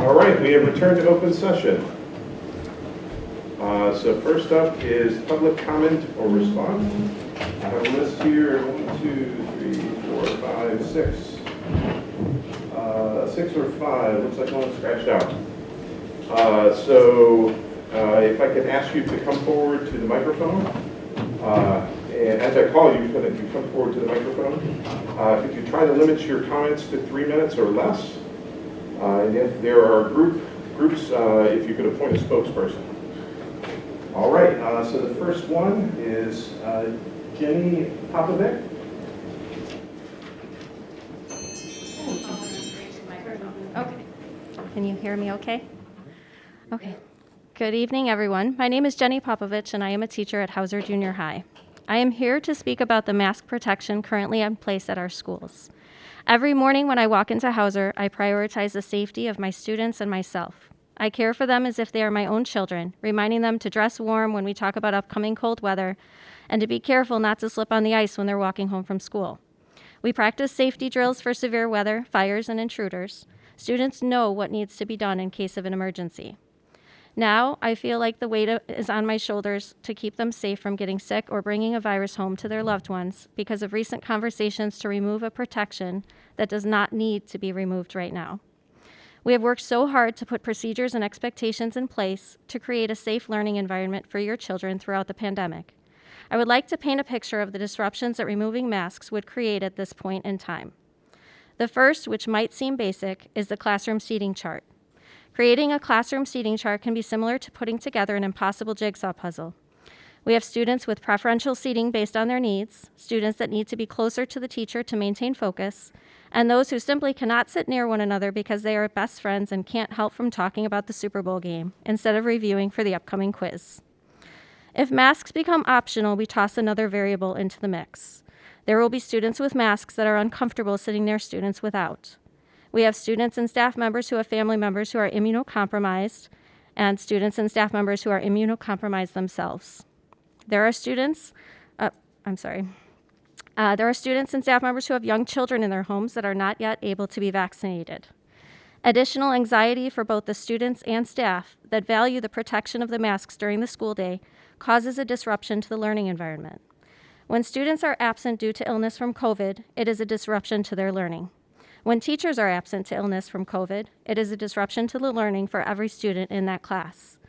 All right, we have returned to open session. So first up is public comment or response. I have a list here, 1, 2, 3, 4, 5, 6. 6 or 5, looks like one scratched out. If I could ask you to come forward to the microphone. And as I call you, you come forward to the microphone. If you try to limit your comments to 3 minutes or less, and if there are groups, if you could appoint a spokesperson. All right, so the first one is Jenny Popovich. Okay. Can you hear me okay? Okay. Good evening, everyone. My name is Jenny Popovich, and I am a teacher at Hauser Junior High. I am here to speak about the mask protection currently in place at our schools. Every morning when I walk into Hauser, I prioritize the safety of my students and myself. I care for them as if they are my own children, reminding them to dress warm when we talk about upcoming cold weather, and to be careful not to slip on the ice when they're walking home from school. We practice safety drills for severe weather, fires, and intruders. Students know what needs to be done in case of an emergency. Now, I feel like the weight is on my shoulders to keep them safe from getting sick or bringing a virus home to their loved ones because of recent conversations to remove a protection that does not need to be removed right now. We have worked so hard to put procedures and expectations in place to create a safe learning environment for your children throughout the pandemic. I would like to paint a picture of the disruptions that removing masks would create at this point in time. The first, which might seem basic, is the classroom seating chart. Creating a classroom seating chart can be similar to putting together an impossible jigsaw puzzle. We have students with preferential seating based on their needs, students that need to be closer to the teacher to maintain focus, and those who simply cannot sit near one another because they are best friends and can't help from talking about the Super Bowl game instead of reviewing for the upcoming quiz. If masks become optional, we toss another variable into the mix. There will be students with masks that are uncomfortable sitting near students without. We have students and staff members who have family members who are immunocompromised, and students and staff members who are immunocompromised themselves. There are students and staff members who have young children in their homes that are not yet able to be vaccinated. Additional anxiety for both the students and staff that value the protection of the masks during the school day causes a disruption to the learning environment. When students are absent due to illness from COVID, it is a disruption to their learning. When teachers are absent to illness from COVID, it is a disruption to the learning for every student in that class.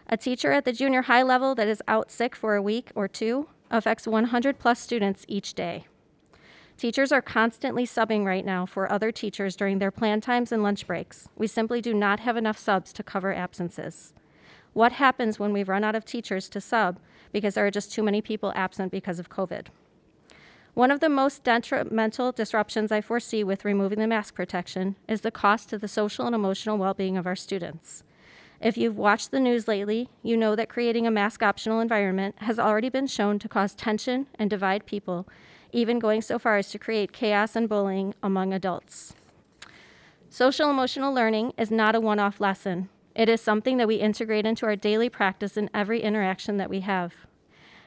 A teacher at the junior high level that is out sick for a week or two affects 100 plus students each day. Teachers are constantly subbing right now for other teachers during their plan times and lunch breaks. We simply do not have enough subs to cover absences. What happens when we run out of teachers to sub because there are just too many people absent because of COVID? One of the most detrimental disruptions I foresee with removing the mask protection is the cost to the social and emotional well-being of our students. If you've watched the news lately, you know that creating a mask-optional environment has already been shown to cause tension and divide people, even going so far as to create chaos and bullying among adults. Social emotional learning is not a one-off lesson. It is something that we integrate into our daily practice in every interaction that we have.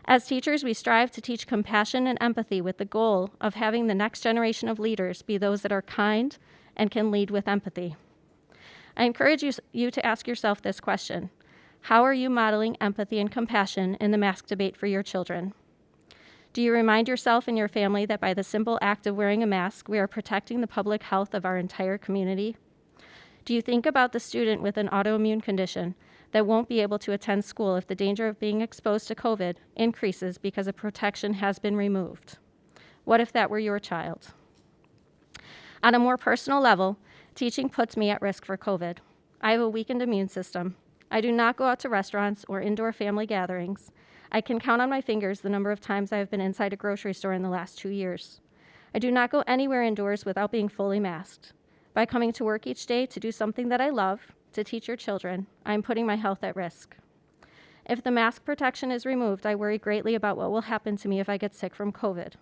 As teachers, we strive to teach compassion and empathy with the goal of having the next generation of leaders be those that are kind and can lead with empathy. I encourage you to ask yourself this question: how are you modeling empathy and compassion in the mask debate for your children? Do you remind yourself and your family that by the simple act of wearing a mask, we are protecting the public health of our entire community? Do you think about the student with an autoimmune condition that won't be able to attend school if the danger of being exposed to COVID increases because a protection has been removed? What if that were your child? On a more personal level, teaching puts me at risk for COVID. I have a weakened immune system. I do not go out to restaurants or indoor family gatherings. I can count on my fingers the number of times I have been inside a grocery store in the last 2 years. I do not go anywhere indoors without being fully masked. By coming to work each day to do something that I love, to teach your children, I am putting my health at risk. If the mask protection is removed, I worry greatly about what will happen to me if I get sick from COVID.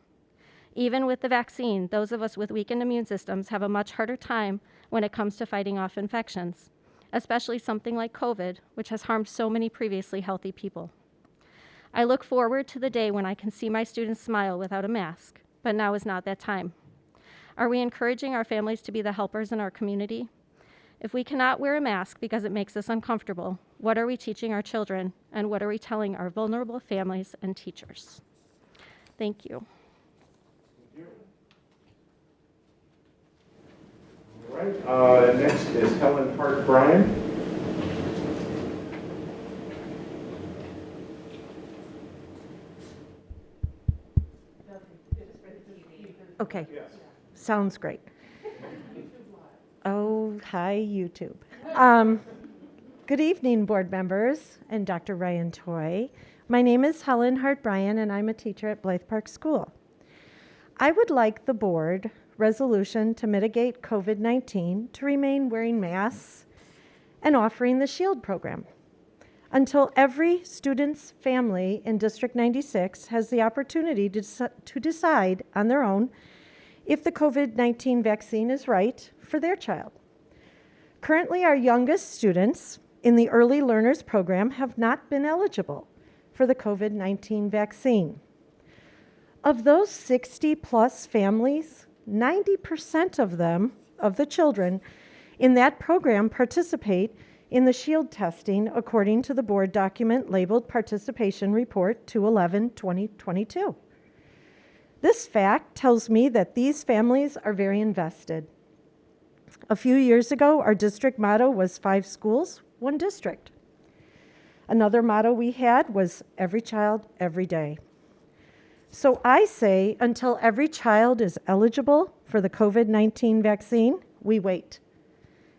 Even with the vaccine, those of us with weakened immune systems have a much harder time when it comes to fighting off infections, especially something like COVID, which has harmed so many previously healthy people. I look forward to the day when I can see my students smile without a mask, but now is not that time. Are we encouraging our families to be the helpers in our community? If we cannot wear a mask because it makes us uncomfortable, what are we teaching our children, and what are we telling our vulnerable families and teachers? Thank you. All right, next is Helen Hart-Bryan. Okay, Yes. sounds great. Oh, hi, YouTube. Good evening, board members and Dr. Ryan Toy. My name is Helen Hart-Bryan, and I'm a teacher at Blythe Park School. I would like the board resolution to mitigate COVID-19 to remain wearing masks and offering the SHIELD program until every student's family in District 96 has the opportunity to decide on their own if the COVID-19 vaccine is right for their child. Currently, our youngest students in the Early Learners Program have not been eligible for the COVID-19 vaccine. Of those 60-plus families, 90% of them, of the children in that program, participate in the SHIELD testing according to the board document labeled Participation Report 211-2022. This fact tells me that these families are very invested. A few years ago, our district motto was 5 schools, 1 district. Another motto we had was every child, every day. So I say until every child is eligible for the COVID-19 vaccine, we wait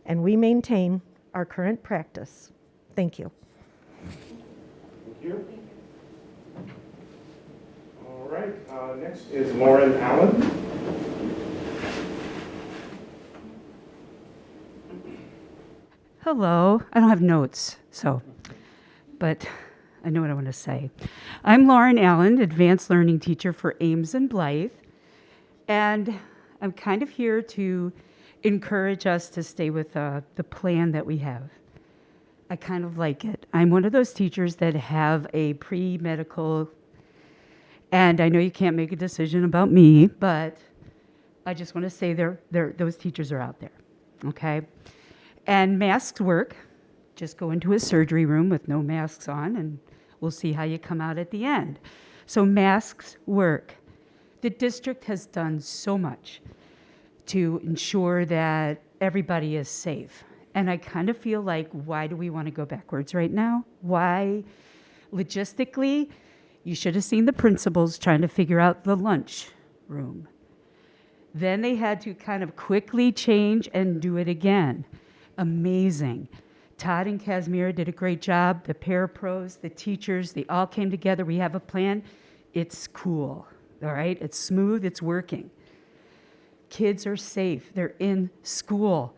and we maintain our current practice. Thank you. Thank you. All right, next is Lauren Allen. Hello. I don't have notes, but I know what I want to say. I'm Lauren Allen, Advanced Learning Teacher for Ames and Blythe, and I'm kind of here to encourage us to stay with the plan that we have. I kind of like it. I'm one of those teachers that have a pre-medical, and I know you can't make a decision about me, but I just want to say those teachers are out there, okay? And masks work. Just go into a surgery room with no masks on, and we'll see how you come out at the end. So masks work. The district has done so much to ensure that everybody is safe. And I kind of feel like, why do we want to go backwards right now? Why? Logistically, you should have seen the principals trying to figure out the lunch room. Then they had to kind of quickly change and do it again. Amazing. Todd and Casimir did a great job. The parapros, the teachers, they all came together. We have a plan. It's cool, all right? It's smooth, it's working. Kids are safe. They're in school.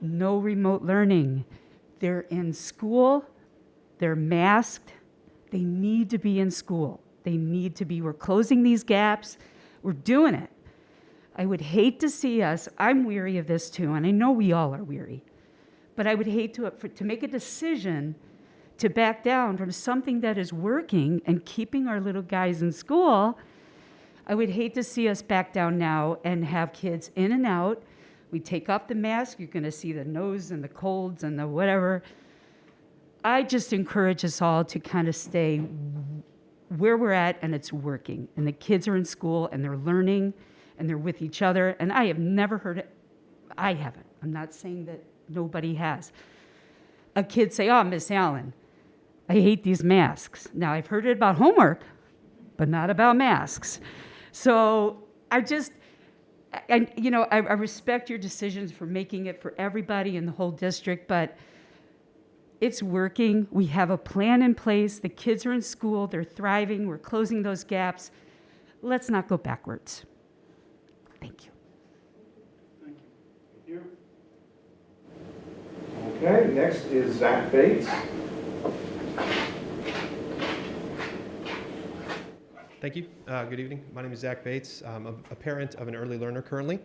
No remote learning. They're in school. They're masked. They need to be in school. They need to be. We're closing these gaps. We're doing it. I would hate to see us, I'm weary of this too, and I know we all are weary. But I would hate to make a decision to back down from something that is working and keeping our little guys in school. I would hate to see us back down now and have kids in and out. We take off the mask, you're going to see the nose and the colds and the whatever. I just encourage us all to kind of stay where we're at, and it's working. And the kids are in school, and they're learning, and they're with each other. And I have never heard it. I haven't. I'm not saying that nobody has. A kid say, oh, Miss Allen, I hate these masks. Now, I've heard it about homework, but not about masks. So I respect your decisions for making it for everybody in the whole district, but it's working. We have a plan in place. The kids are in school. They're thriving. We're closing those gaps. Let's not go backwards. Thank you. Thank you. Okay, next is Zach Bates. Thank you. Good evening. My name is Zach Bates. I'm a parent of an early learner currently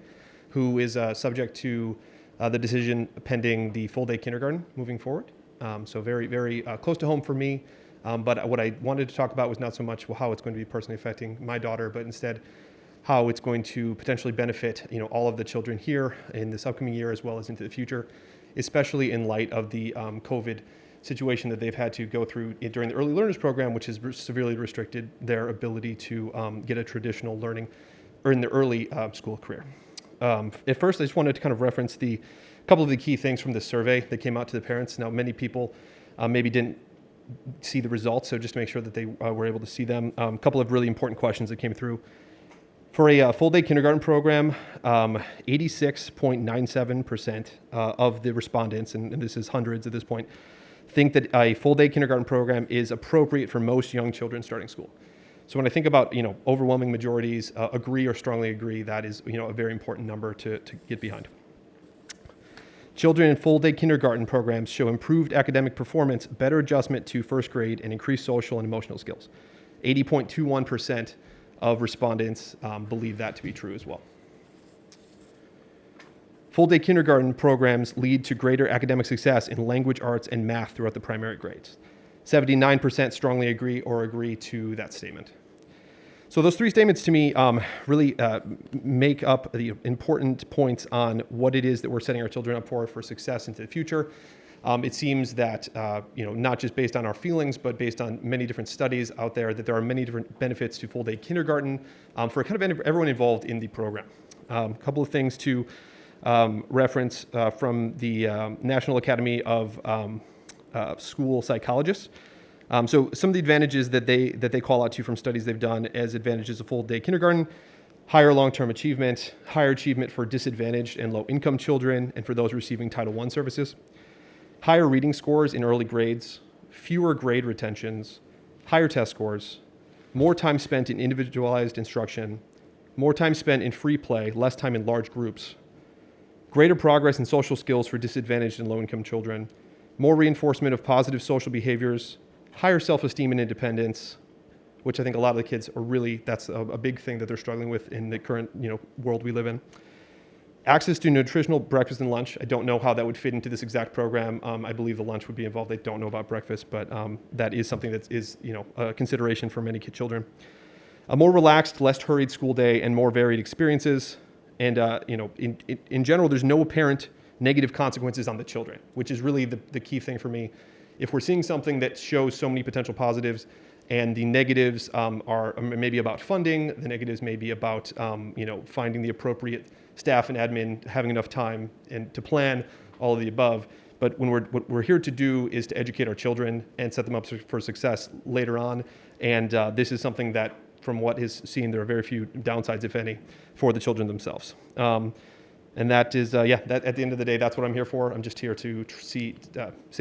who is subject to the decision pending the full-day kindergarten moving forward. So very, very close to home for me. But what I wanted to talk about was not so much how it's going to be personally affecting my daughter, but instead how it's going to potentially benefit all of the children here in this upcoming year as well as into the future. especially in light of the COVID situation that they've had to go through during the early learners program, which has severely restricted their ability to get a traditional learning or in their early school career. At first, I just wanted to kind of reference a couple of the key things from this survey that came out to the parents. Now, many people maybe didn't see the results, so just to make sure that they were able to see them. A couple of really important questions that came through. For a full-day kindergarten program, 86.97% of the respondents, and this is hundreds at this point, think that a full-day kindergarten program is appropriate for most young children starting school. So when I think about, overwhelming majorities agree or strongly agree, that is, a very important number to get behind. Children in full-day kindergarten programs show improved academic performance, better adjustment to first grade, and increased social and emotional skills. 80.21% of respondents believe that to be true as well. Full-day kindergarten programs lead to greater academic success in language arts and math throughout the primary grades. 79% strongly agree or agree to that statement. So those three statements to me really make up the important points on what it is that we're setting our children up for success into the future. It seems that, not just based on our feelings, but based on many different studies out there, that there are many different benefits to full-day kindergarten for kind of everyone involved in the program. A couple of things to reference from the National Academy of School Psychologists. So some of the advantages that they call out to from studies they've done as advantages of full-day kindergarten: higher long-term achievement, higher achievement for disadvantaged and low-income children, and for those receiving Title I services, higher reading scores in early grades, fewer grade retentions, higher test scores, more time spent in individualized instruction, more time spent in free play, less time in large groups, greater progress in social skills for disadvantaged and low-income children, more reinforcement of positive social behaviors, higher self-esteem and independence, which I think a lot of the kids are really, that's a big thing that they're struggling with in the current world we live in. Access to nutritional breakfast and lunch. I don't know how that would fit into this exact program. I believe the lunch would be involved. I don't know about breakfast, but that is something that is a consideration for many children. A more relaxed, less hurried school day and more varied experiences. And in general, there's no apparent negative consequences on the children, which is really the key thing for me. If we're seeing something that shows so many potential positives, and the negatives are maybe about funding, the negatives may be about finding the appropriate staff and admin, having enough time and to plan, all of the above. But what we're here to do is to educate our children and set them up for success later on. And this is something that, from what is seen, there are very few downsides, if any, for the children themselves. And that is, that at the end of the day, that's what I'm here for. I'm just here to say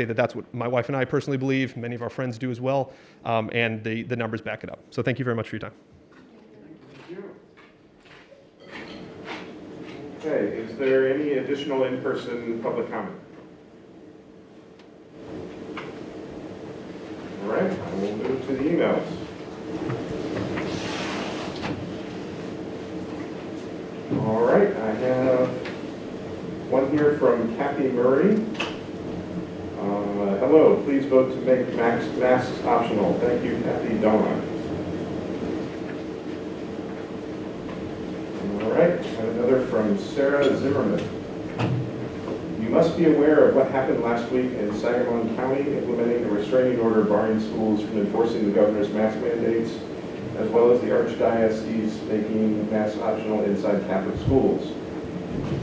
that that's what my wife and I personally believe. Many of our friends do as well. And the numbers back it up. So thank you very much for your time. Thank you. Okay, is there any additional in-person public comment? All right, I will move to the emails. All right, I have one here from Kathy Murray. Hello, please vote to make masks optional. Thank you, Kathy Donna. All right, I have another from Sarah Zimmerman. You must be aware of what happened last week in Sangamon County implementing the restraining order barring schools from enforcing the governor's mask mandates, as well as the Archdiocese making masks optional inside Catholic schools.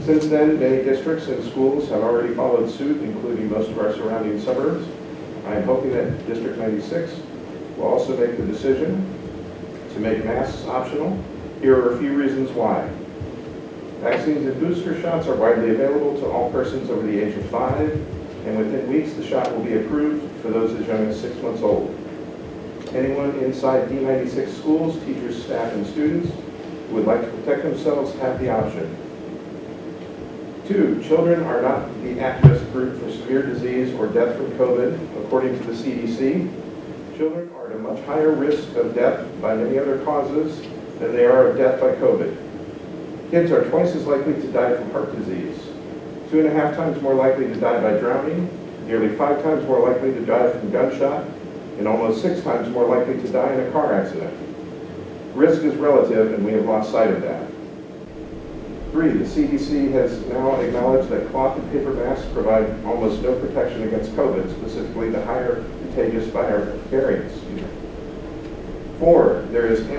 Since then, many districts and schools have already followed suit, including most of our surrounding suburbs. I am hoping that District 96 will also make the decision to make masks optional. Here are a few reasons why. Vaccines and booster shots are widely available to all persons over the age of 5, and within weeks the shot will be approved for those as young as 6 months old. Anyone inside D96 schools, teachers, staff, and students who would like to protect themselves have the option. 2, children are not the at-risk group for severe disease or death from COVID, according to the CDC. Children are at a much higher risk of death by many other causes than they are of death by COVID. Kids are twice as likely to die from heart disease, 2.5 times more likely to die by drowning, nearly 5 times more likely to die from gunshot, and almost 6 times more likely to die in a car accident. Risk is relative, and we have lost sight of that. 3, the CDC has now acknowledged that cloth and paper masks provide almost no protection against COVID, specifically the higher contagious variants. 4, there is an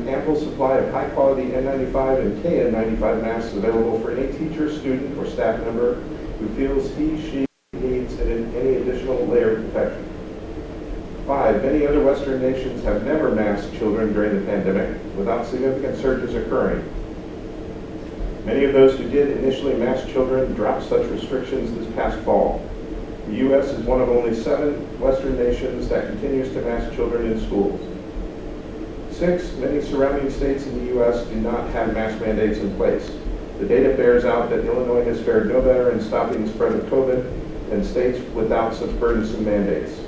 ample supply of high-quality N95 and KN95 masks available for any teacher, student, or staff member who feels she needs any additional layer of protection. 5, many other Western nations have never masked children during the pandemic without significant surges occurring. Many of those who did initially mask children dropped such restrictions this past fall. The U.S. is one of only 7 Western nations that continues to mask children in schools. 6, many surrounding states in the U.S. do not have mask mandates in place. The data bears out that Illinois has fared no better in stopping the spread of COVID than states without such burdensome mandates.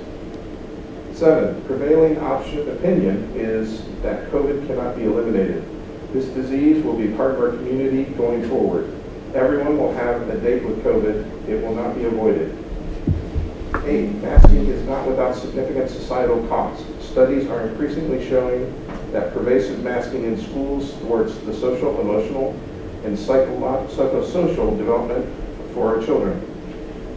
7, prevailing opinion is that COVID cannot be eliminated. This disease will be part of our community going forward. Everyone will have a date with COVID. It will not be avoided. 8, masking is not without significant societal costs. Studies are increasingly showing that pervasive masking in schools thwarts the social, emotional, and psychosocial development for our children.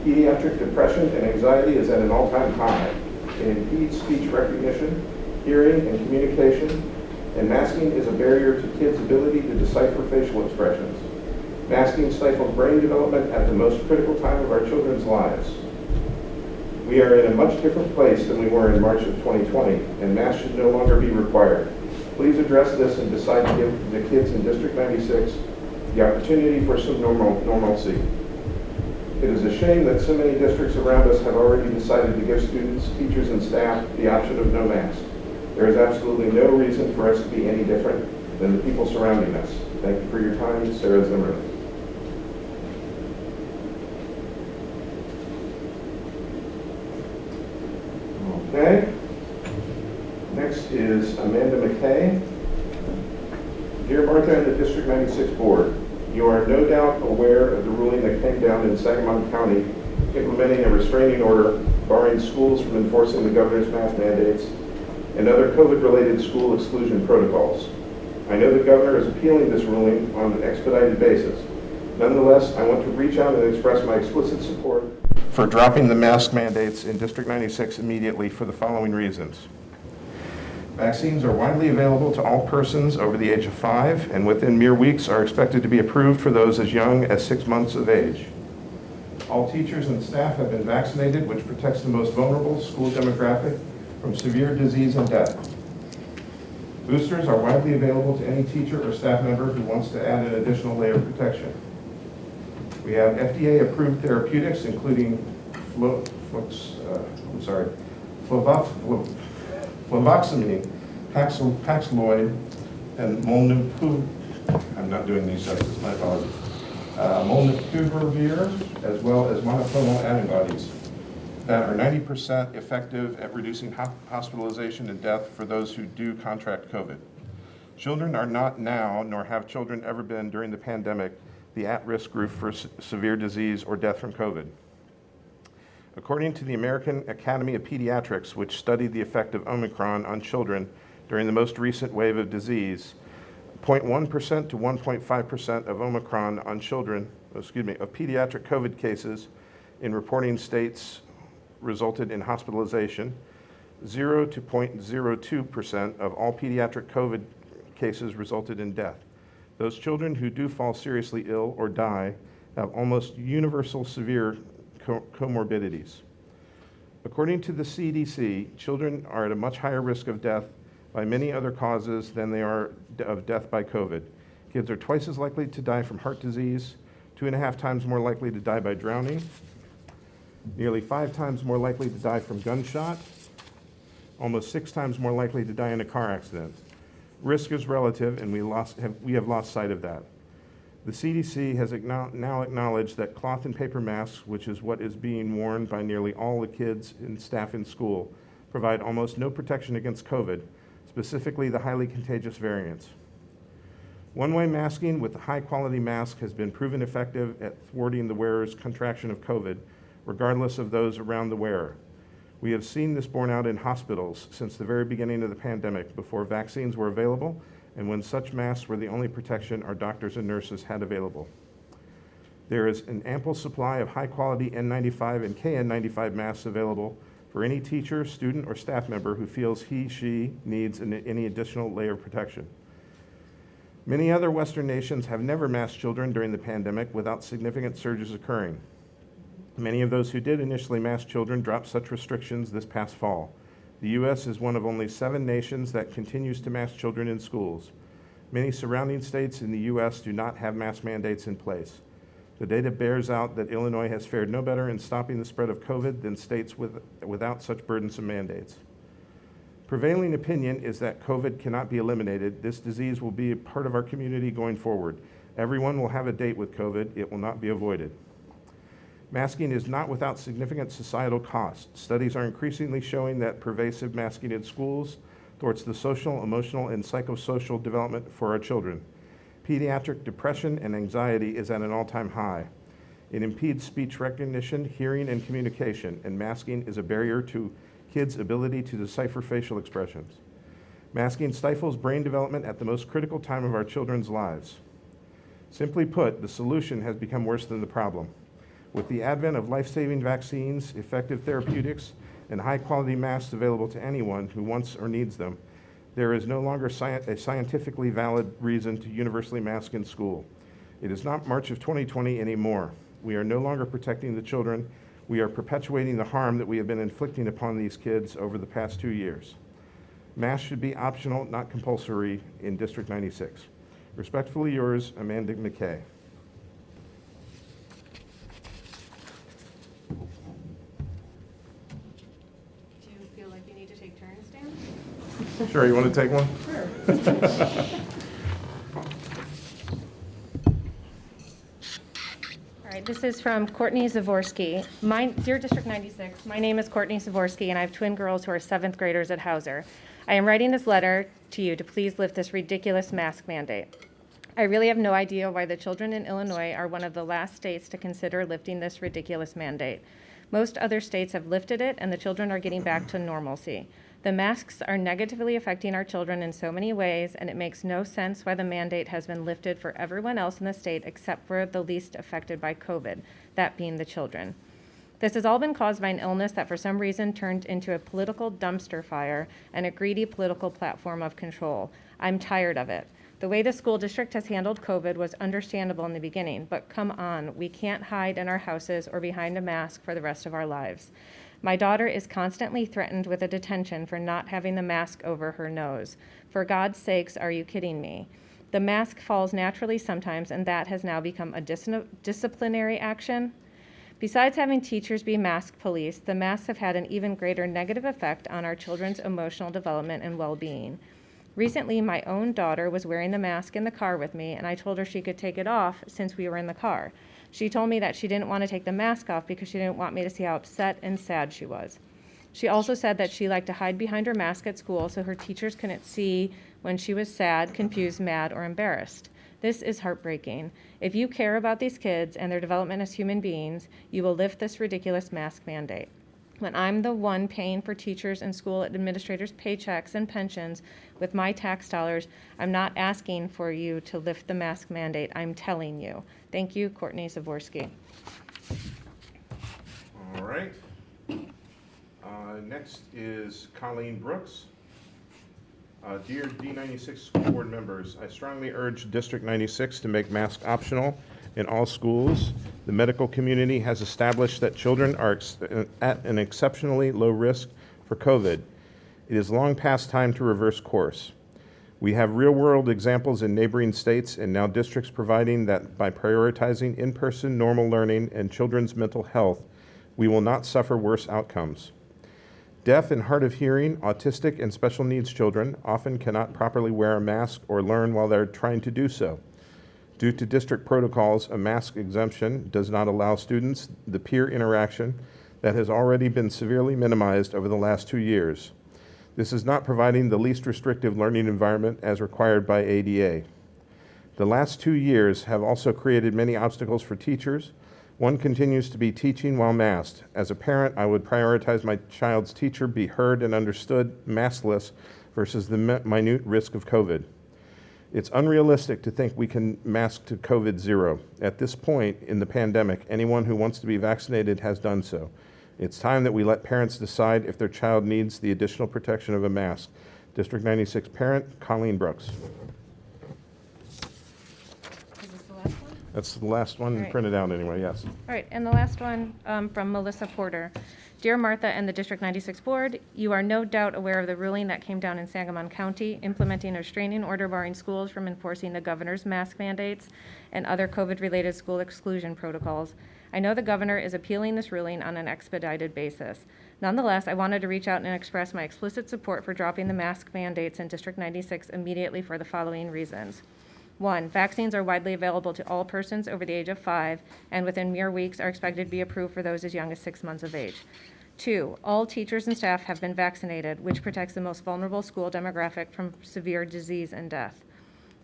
Pediatric depression and anxiety is at an all-time high. It impedes speech recognition, hearing, and communication, and masking is a barrier to kids' ability to decipher facial expressions. Masking stifles brain development at the most critical time of our children's lives. We are in a much different place than we were in March of 2020, and masks should no longer be required. Please address this and decide to give the kids in District 96 the opportunity for some normalcy. It is a shame that so many districts around us have already decided to give students, teachers, and staff the option of no mask. There is absolutely no reason for us to be any different than the people surrounding us. Thank you for your time, Sarah Zimmer. Okay. Next is Amanda Mckay. Dear Martha and the District 96 Board, you are no doubt aware of the ruling that came down in Sangamon County implementing a restraining order barring schools from enforcing the governor's mask mandates and other COVID-related school exclusion protocols. I know the governor is appealing this ruling on an expedited basis. Nonetheless, I want to reach out and express my explicit support for dropping the mask mandates in District 96 immediately for the following reasons. Vaccines are widely available to all persons over the age of 5 and within mere weeks are expected to be approved for those as young as 6 months of age. All teachers and staff have been vaccinated, which protects the most vulnerable school demographic from severe disease and death. Boosters are widely available to any teacher or staff member who wants to add an additional layer of protection. We have FDA-approved therapeutics, including fluvoxamine, Paxlovid, and molnupiravir, I'm not doing these justice, my apologies, molnupiravir, as well as monoclonal antibodies that are 90% effective at reducing hospitalization and death for those who do contract COVID. Children are not now, nor have children ever been during the pandemic, the at-risk group for severe disease or death from COVID. According to the American Academy of Pediatrics, which studied the effect of Omicron on children during the most recent wave of disease, 0.1% to 1.5% of Omicron on children, of pediatric COVID cases in reporting states resulted in hospitalization. 0 to 0.02% of all pediatric COVID cases resulted in death. Those children who do fall seriously ill or die have almost universal severe comorbidities. According to the CDC, children are at a much higher risk of death by many other causes than they are of death by COVID. Kids are twice as likely to die from heart disease, 2.5 times more likely to die by drowning, nearly 5 times more likely to die from gunshot, almost 6 times more likely to die in a car accident. Risk is relative, and we have lost sight of that. The CDC has now acknowledged that cloth and paper masks, which is what is being worn by nearly all the kids and staff in school, provide almost no protection against COVID, specifically the highly contagious variants. One-way masking with a high-quality mask has been proven effective at thwarting the wearer's contraction of COVID, regardless of those around the wearer. We have seen this borne out in hospitals since the very beginning of the pandemic, before vaccines were available and when such masks were the only protection our doctors and nurses had available. There is an ample supply of high-quality N95 and KN95 masks available for any teacher, student, or staff member who feels he/she needs any additional layer of protection. Many other Western nations have never masked children during the pandemic without significant surges occurring. Many of those who did initially mask children dropped such restrictions this past fall. The U.S. is one of only 7 nations that continues to mask children in schools. Many surrounding states in the U.S. do not have mask mandates in place. The data bears out that Illinois has fared no better in stopping the spread of COVID than states without such burdensome mandates. Prevailing opinion is that COVID cannot be eliminated. This disease will be a part of our community going forward. Everyone will have a date with COVID. It will not be avoided. Masking is not without significant societal cost. Studies are increasingly showing that pervasive masking in schools thwarts the social, emotional, and psychosocial development for our children. Pediatric depression and anxiety is at an all-time high. It impedes speech recognition, hearing, and communication, and masking is a barrier to kids' ability to decipher facial expressions. Masking stifles brain development at the most critical time of our children's lives. Simply put, the solution has become worse than the problem. With the advent of life-saving vaccines, effective therapeutics, and high-quality masks available to anyone who wants or needs them, there is no longer a scientifically valid reason to universally mask in school. It is not March of 2020 anymore. We are no longer protecting the children. We are perpetuating the harm that we have been inflicting upon these kids over the past 2 years. Masks should be optional, not compulsory, in District 96. Respectfully yours, Amanda Mckay. Do you feel like you need to take turns, Dan? Sure, you want to take one? Sure. All right, this is from Courtney Zavorsky. Dear District 96, my name is Courtney Zavorsky, and I have twin girls who are 7th graders at Hauser. I am writing this letter to you to please lift this ridiculous mask mandate. I really have no idea why the children in Illinois are one of the last states to consider lifting this ridiculous mandate. Most other states have lifted it, and the children are getting back to normalcy. The masks are negatively affecting our children in so many ways, and it makes no sense why the mandate has been lifted for everyone else in the state except for the least affected by COVID, that being the children. This has all been caused by an illness that for some reason turned into a political dumpster fire and a greedy political platform of control. I'm tired of it. The way the school district has handled COVID was understandable in the beginning, but come on, we can't hide in our houses or behind a mask for the rest of our lives. My daughter is constantly threatened with a detention for not having the mask over her nose. For God's sakes, are you kidding me? The mask falls naturally sometimes, and that has now become a disciplinary action. Besides having teachers be mask police, the masks have had an even greater negative effect on our children's emotional development and well-being. Recently, my own daughter was wearing the mask in the car with me, and I told her she could take it off since we were in the car. She told me that she didn't want to take the mask off because she didn't want me to see how upset and sad she was. She also said that she liked to hide behind her mask at school so her teachers couldn't see when she was sad, confused, mad, or embarrassed. This is heartbreaking. If you care about these kids and their development as human beings, you will lift this ridiculous mask mandate. When I'm the one paying for teachers and school administrators' paychecks and pensions with my tax dollars, I'm not asking for you to lift the mask mandate. I'm telling you. Thank you, Courtney Zavorsky. All right. Next is Colleen Brooks. Dear D96 school board members, I strongly urge District 96 to make masks optional in all schools. The medical community has established that children are at an exceptionally low risk for COVID. It is long past time to reverse course. We have real-world examples in neighboring states and now districts providing that by prioritizing in-person normal learning and children's mental health, we will not suffer worse outcomes. Deaf and hard of hearing, autistic, and special needs children often cannot properly wear a mask or learn while they're trying to do so. Due to district protocols, a mask exemption does not allow students the peer interaction that has already been severely minimized over the last 2 years. This is not providing the least restrictive learning environment as required by ADA. The last 2 years have also created many obstacles for teachers. One continues to be teaching while masked. As a parent, I would prioritize my child's teacher be heard and understood maskless versus the minute risk of COVID. It's unrealistic to think we can mask to COVID zero. At this point in the pandemic, anyone who wants to be vaccinated has done so. It's time that we let parents decide if their child needs the additional protection of a mask. District 96 parent, Colleen Brooks. Is this the last one? That's the last one Right. printed out anyway, yes. All right, and the last one from Melissa Porter. Dear Martha and the District 96 Board, you are no doubt aware of the ruling that came down in Sangamon County implementing a restraining order barring schools from enforcing the governor's mask mandates and other COVID-related school exclusion protocols. I know the governor is appealing this ruling on an expedited basis. Nonetheless, I wanted to reach out and express my explicit support for dropping the mask mandates in District 96 immediately for the following reasons. 1, vaccines are widely available to all persons over the age of 5, and within mere weeks are expected to be approved for those as young as 6 months of age. 2, all teachers and staff have been vaccinated, which protects the most vulnerable school demographic from severe disease and death.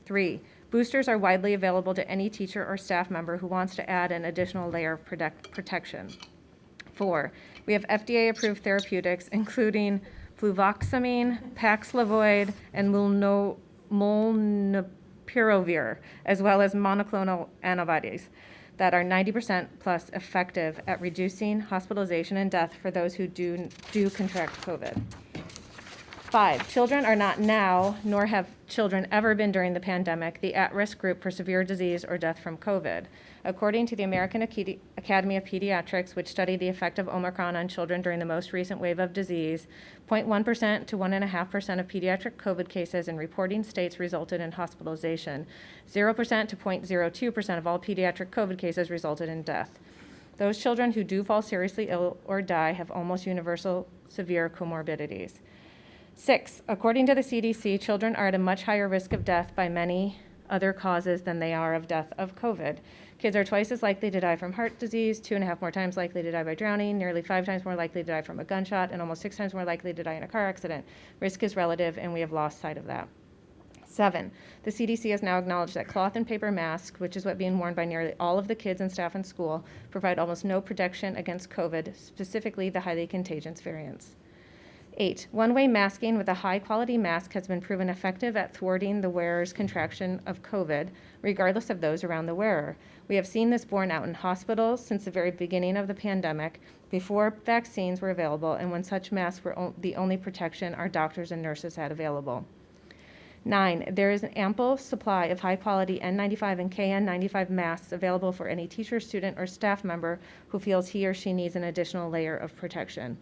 3, boosters are widely available to any teacher or staff member who wants to add an additional layer of protection. 4, we have FDA-approved therapeutics, including fluvoxamine, Paxlovid, and molnupiravir, as well as monoclonal antibodies that are 90% plus effective at reducing hospitalization and death for those who do contract COVID. 5, children are not now, nor have children ever been during the pandemic, the at-risk group for severe disease or death from COVID. According to the American Academy of Pediatrics, which studied the effect of Omicron on children during the most recent wave of disease, 0.1% to 1.5% of pediatric COVID cases in reporting states resulted in hospitalization. 0% to 0.02% of all pediatric COVID cases resulted in death. Those children who do fall seriously ill or die have almost universal severe comorbidities. 6, according to the CDC, children are at a much higher risk of death by many other causes than they are of death of COVID. Kids are twice as likely to die from heart disease, 2.5 more times likely to die by drowning, nearly 5 times more likely to die from a gunshot, and almost 6 times more likely to die in a car accident. Risk is relative, and we have lost sight of that. 7, the CDC has now acknowledged that cloth and paper masks, which is what being worn by nearly all of the kids and staff in school, provide almost no protection against COVID, specifically the highly contagious variants. 8, one-way masking with a high-quality mask has been proven effective at thwarting the wearer's contraction of COVID, regardless of those around the wearer. We have seen this borne out in hospitals since the very beginning of the pandemic, before vaccines were available, and when such masks were the only protection our doctors and nurses had available. 9, there is an ample supply of high-quality N95 and KN95 masks available for any teacher, student, or staff member who feels he or she needs an additional layer of protection.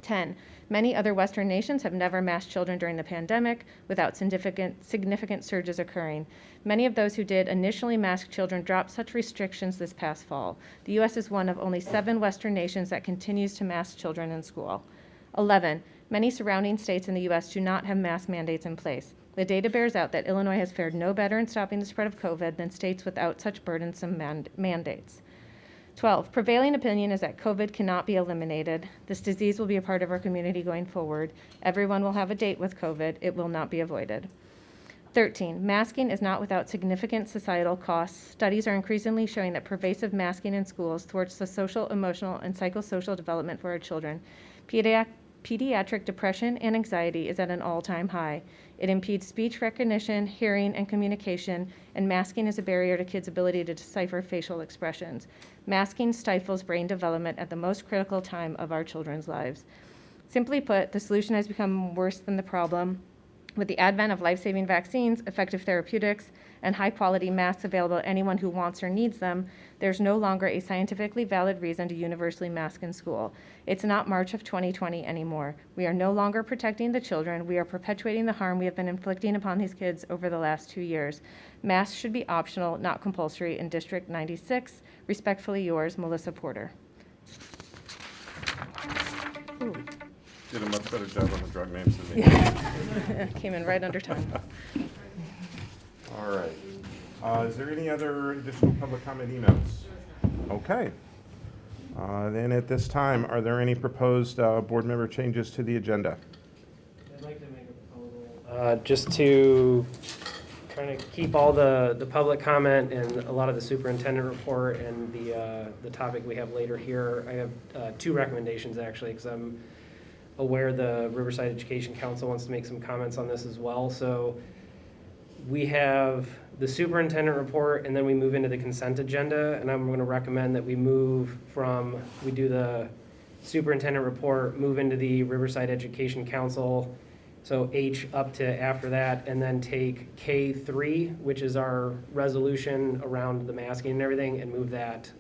10, many other Western nations have never masked children during the pandemic without significant surges occurring. Many of those who did initially mask children dropped such restrictions this past fall. The U.S. is one of only 7 Western nations that continues to mask children in school. 11, many surrounding states in the U.S. do not have mask mandates in place. The data bears out that Illinois has fared no better in stopping the spread of COVID than states without such burdensome mandates. 12, prevailing opinion is that COVID cannot be eliminated. This disease will be a part of our community going forward. Everyone will have a date with COVID. It will not be avoided. 13, masking is not without significant societal costs. Studies are increasingly showing that pervasive masking in schools thwarts the social, emotional, and psychosocial development for our children. Pediatric depression and anxiety is at an all-time high. It impedes speech recognition, hearing, and communication, and masking is a barrier to kids' ability to decipher facial expressions. Masking stifles brain development at the most critical time of our children's lives. Simply put, the solution has become worse than the problem. With the advent of life-saving vaccines, effective therapeutics, and high-quality masks available to anyone who wants or needs them, there's no longer a scientifically valid reason to universally mask in school. It's not March of 2020 anymore. We are no longer protecting the children. We are perpetuating the harm we have been inflicting upon these kids over the last 2 years. Masks should be optional, not compulsory in District 96. Respectfully yours, Melissa Porter. Ooh. Did a much better job on the drug names than me. Came in right under time. All right. Is there any other additional public comment emails? Okay. Then at this time, are there any proposed board member changes to the agenda? I'd like to make a proposal. Just to kind of keep all the public comment and a lot of the superintendent report and the topic we have later here. I have 2 recommendations actually, because I'm aware the Riverside Education Council wants to make some comments on this as well. So we have the superintendent report, and then we move into the consent agenda, and I'm going to recommend that we do the superintendent report, move into the Riverside Education Council, so H up to after that, and then take K3, which is our resolution around the masking and everything, and move that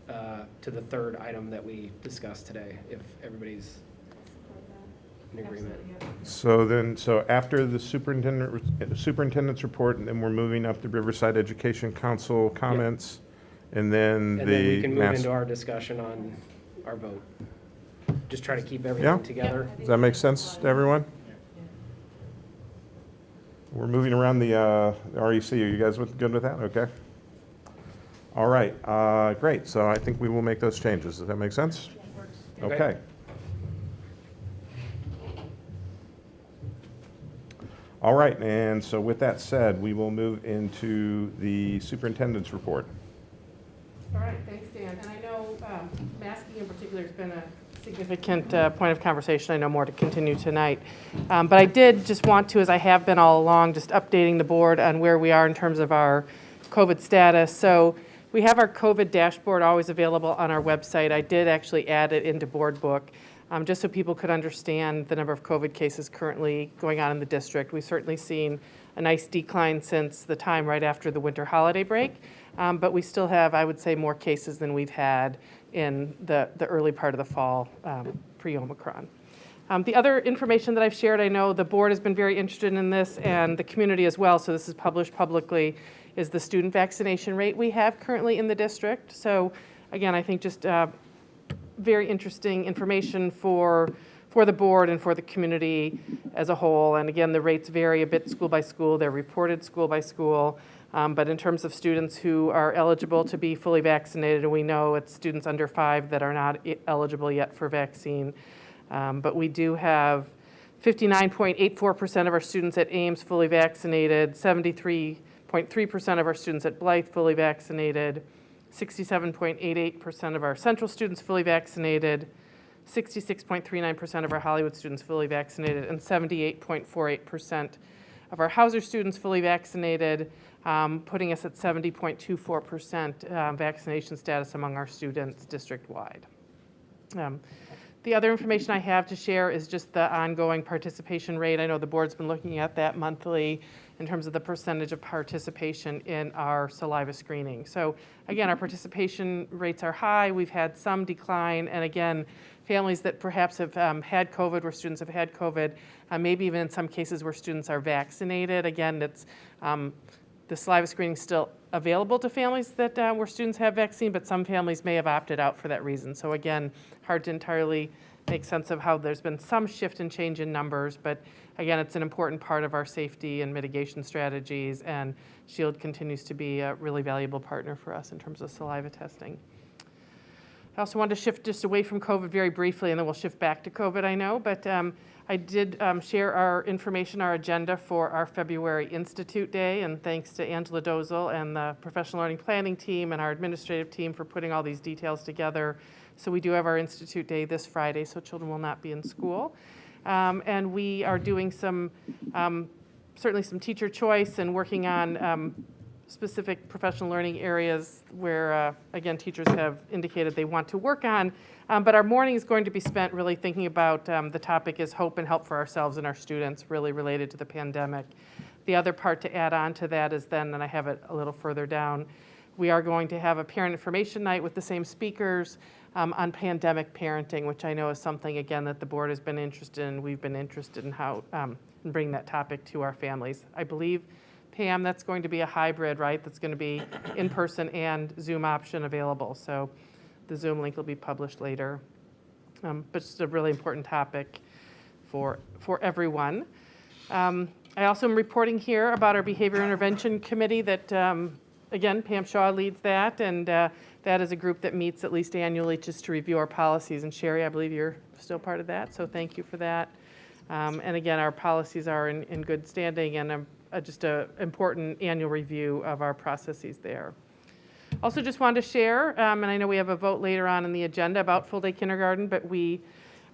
to the third item that we discussed today, if everybody's in agreement. So after the superintendent's report, and then we're moving up the Riverside Education Council comments, and then And then we the can move into our discussion on our vote. Just try to keep everything together. Does that make sense to everyone? We're moving around the REC. Are you guys good with that? Okay. All right. Great. So I think we will make those changes. Does that make sense? Okay. Okay. All right. And so with that said, we will move into the superintendent's report. All right, thanks, Dan. And I know masking in particular has been a significant point of conversation. I know more to continue tonight. But I did just want to, as I have been all along, just updating the board on where we are in terms of our COVID status. So we have our COVID dashboard always available on our website. I did actually add it into Board Book, just so people could understand the number of COVID cases currently going on in the district. We've certainly seen a nice decline since the time right after the winter holiday break. But we still have, I would say, more cases than we've had in the early part of the fall pre-Omicron. The other information that I've shared, I know the board has been very interested in this and the community as well, so this is published publicly, is the student vaccination rate we have currently in the district. So again, I think just very interesting information for the board and for the community as a whole. And again, the rates vary a bit school by school. They're reported school by school. But in terms of students who are eligible to be fully vaccinated, and we know it's students under 5 that are not eligible yet for vaccine, but we do have 59.84% of our students at Ames fully vaccinated, 73.3% of our students at Blythe fully vaccinated, 67.88% of our Central students fully vaccinated, 66.39% of our Hollywood students fully vaccinated, and 78.48% of our Hauser students fully vaccinated, putting us at 70.24% vaccination status among our students district-wide. The other information I have to share is just the ongoing participation rate. I know the board's been looking at that monthly in terms of the percentage of participation in our saliva screening. So again, our participation rates are high. We've had some decline, and again, families that perhaps have had COVID, where students have had COVID, maybe even in some cases where students are vaccinated. Again, it's the saliva screening is still available to families that where students have vaccine, but some families may have opted out for that reason. So again, hard to entirely make sense of how there's been some shift and change in numbers, but again, it's an important part of our safety and mitigation strategies, and Shield continues to be a really valuable partner for us in terms of saliva testing. I also wanted to shift just away from COVID very briefly, and then we'll shift back to COVID, I know, but I did share our information, our agenda for our February Institute Day, and thanks to Angela Dozel and the Professional Learning Planning team and our administrative team for putting all these details together. So we do have our Institute Day this Friday, so children will not be in school. And we are doing some, certainly some teacher choice and working on specific professional learning areas where, again, teachers have indicated they want to work on. But our morning is going to be spent really thinking about the topic is hope and help for ourselves and our students, really related to the pandemic. The other part to add on to that is then, and I have it a little further down, we are going to have a parent information night with the same speakers on pandemic parenting, which I know is something, again, that the board has been interested in. We've been interested in how in bringing that topic to our families. I believe, Pam, that's going to be a hybrid, right? That's going to be in-person and Zoom option available. So the Zoom link will be published later. But it's a really important topic for everyone. I also am reporting here about our Behavior Intervention Committee that, again, Pam Shaw leads that, and that is a group that meets at least annually just to review our policies. And Sherry, I believe you're still part of that, so thank you for that. And again, our policies are in good standing, and just an important annual review of our processes there. Also just wanted to share, and I know we have a vote later on in the agenda about full-day kindergarten, but we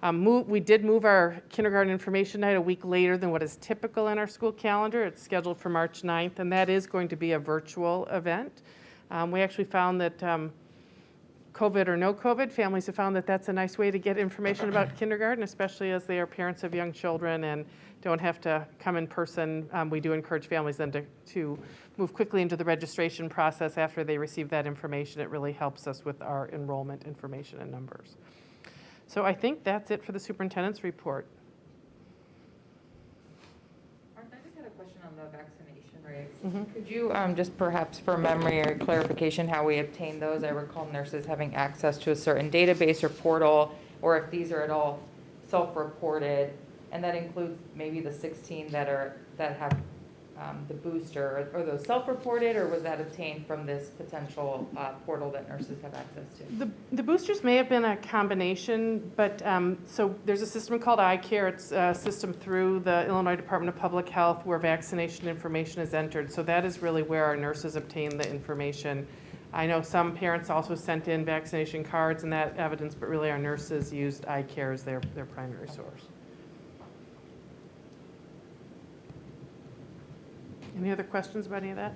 We did move our kindergarten information night a week later than what is typical in our school calendar. It's scheduled for March 9th, and that is going to be a virtual event. We actually found that COVID or no COVID, families have found that that's a nice way to get information about kindergarten, especially as they are parents of young children and don't have to come in person. We do encourage families then to move quickly into the registration process after they receive that information. It really helps us with our enrollment information and numbers. So I think that's it for the superintendent's report. Martha, I just had a question on the vaccination rates. Could you just perhaps for memory or clarification how we obtain those? I recall nurses having access to a certain database or portal, or if these are at all self-reported, and that includes maybe the 16 that have the booster. Are those self-reported, or was that obtained from this potential portal that nurses have access to? The boosters may have been a combination, but so there's a system called iCare. It's a system through the Illinois Department of Public Health where vaccination information is entered. So that is really where our nurses obtain the information. I know some parents also sent in vaccination cards and that evidence, but really our nurses used iCare as their primary source. Any other questions about any of that?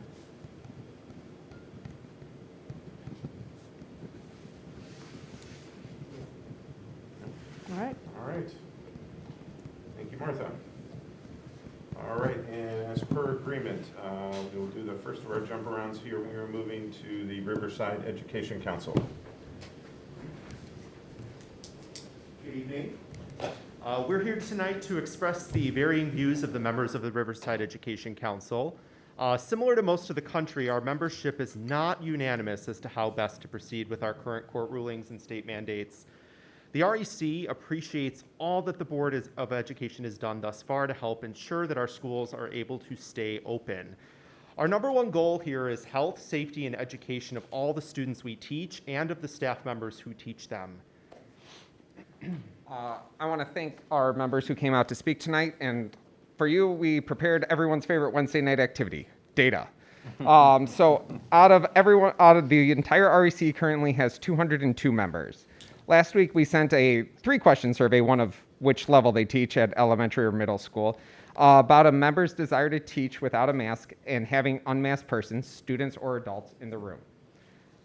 All right. All right. Thank you, Martha. All right, and as per agreement, we will do the first of our jump arounds here. We are moving to the Riverside Education Council. Good evening. We're here tonight to express the varying views of the members of the Riverside Education Council. Similar to most of the country, our membership is not unanimous as to how best to proceed with our current court rulings and state mandates. The REC appreciates all that the Board of Education has done thus far to help ensure that our schools are able to stay open. Our number one goal here is health, safety, and education of all the students we teach and of the staff members who teach them. I want to thank our members who came out to speak tonight, and for you, we prepared everyone's favorite Wednesday night activity, data. So out of the entire REC currently has 202 members. Last week, we sent a 3-question survey, one of which level they teach at elementary or middle school, about a member's desire to teach without a mask and having unmasked persons, students or adults, in the room.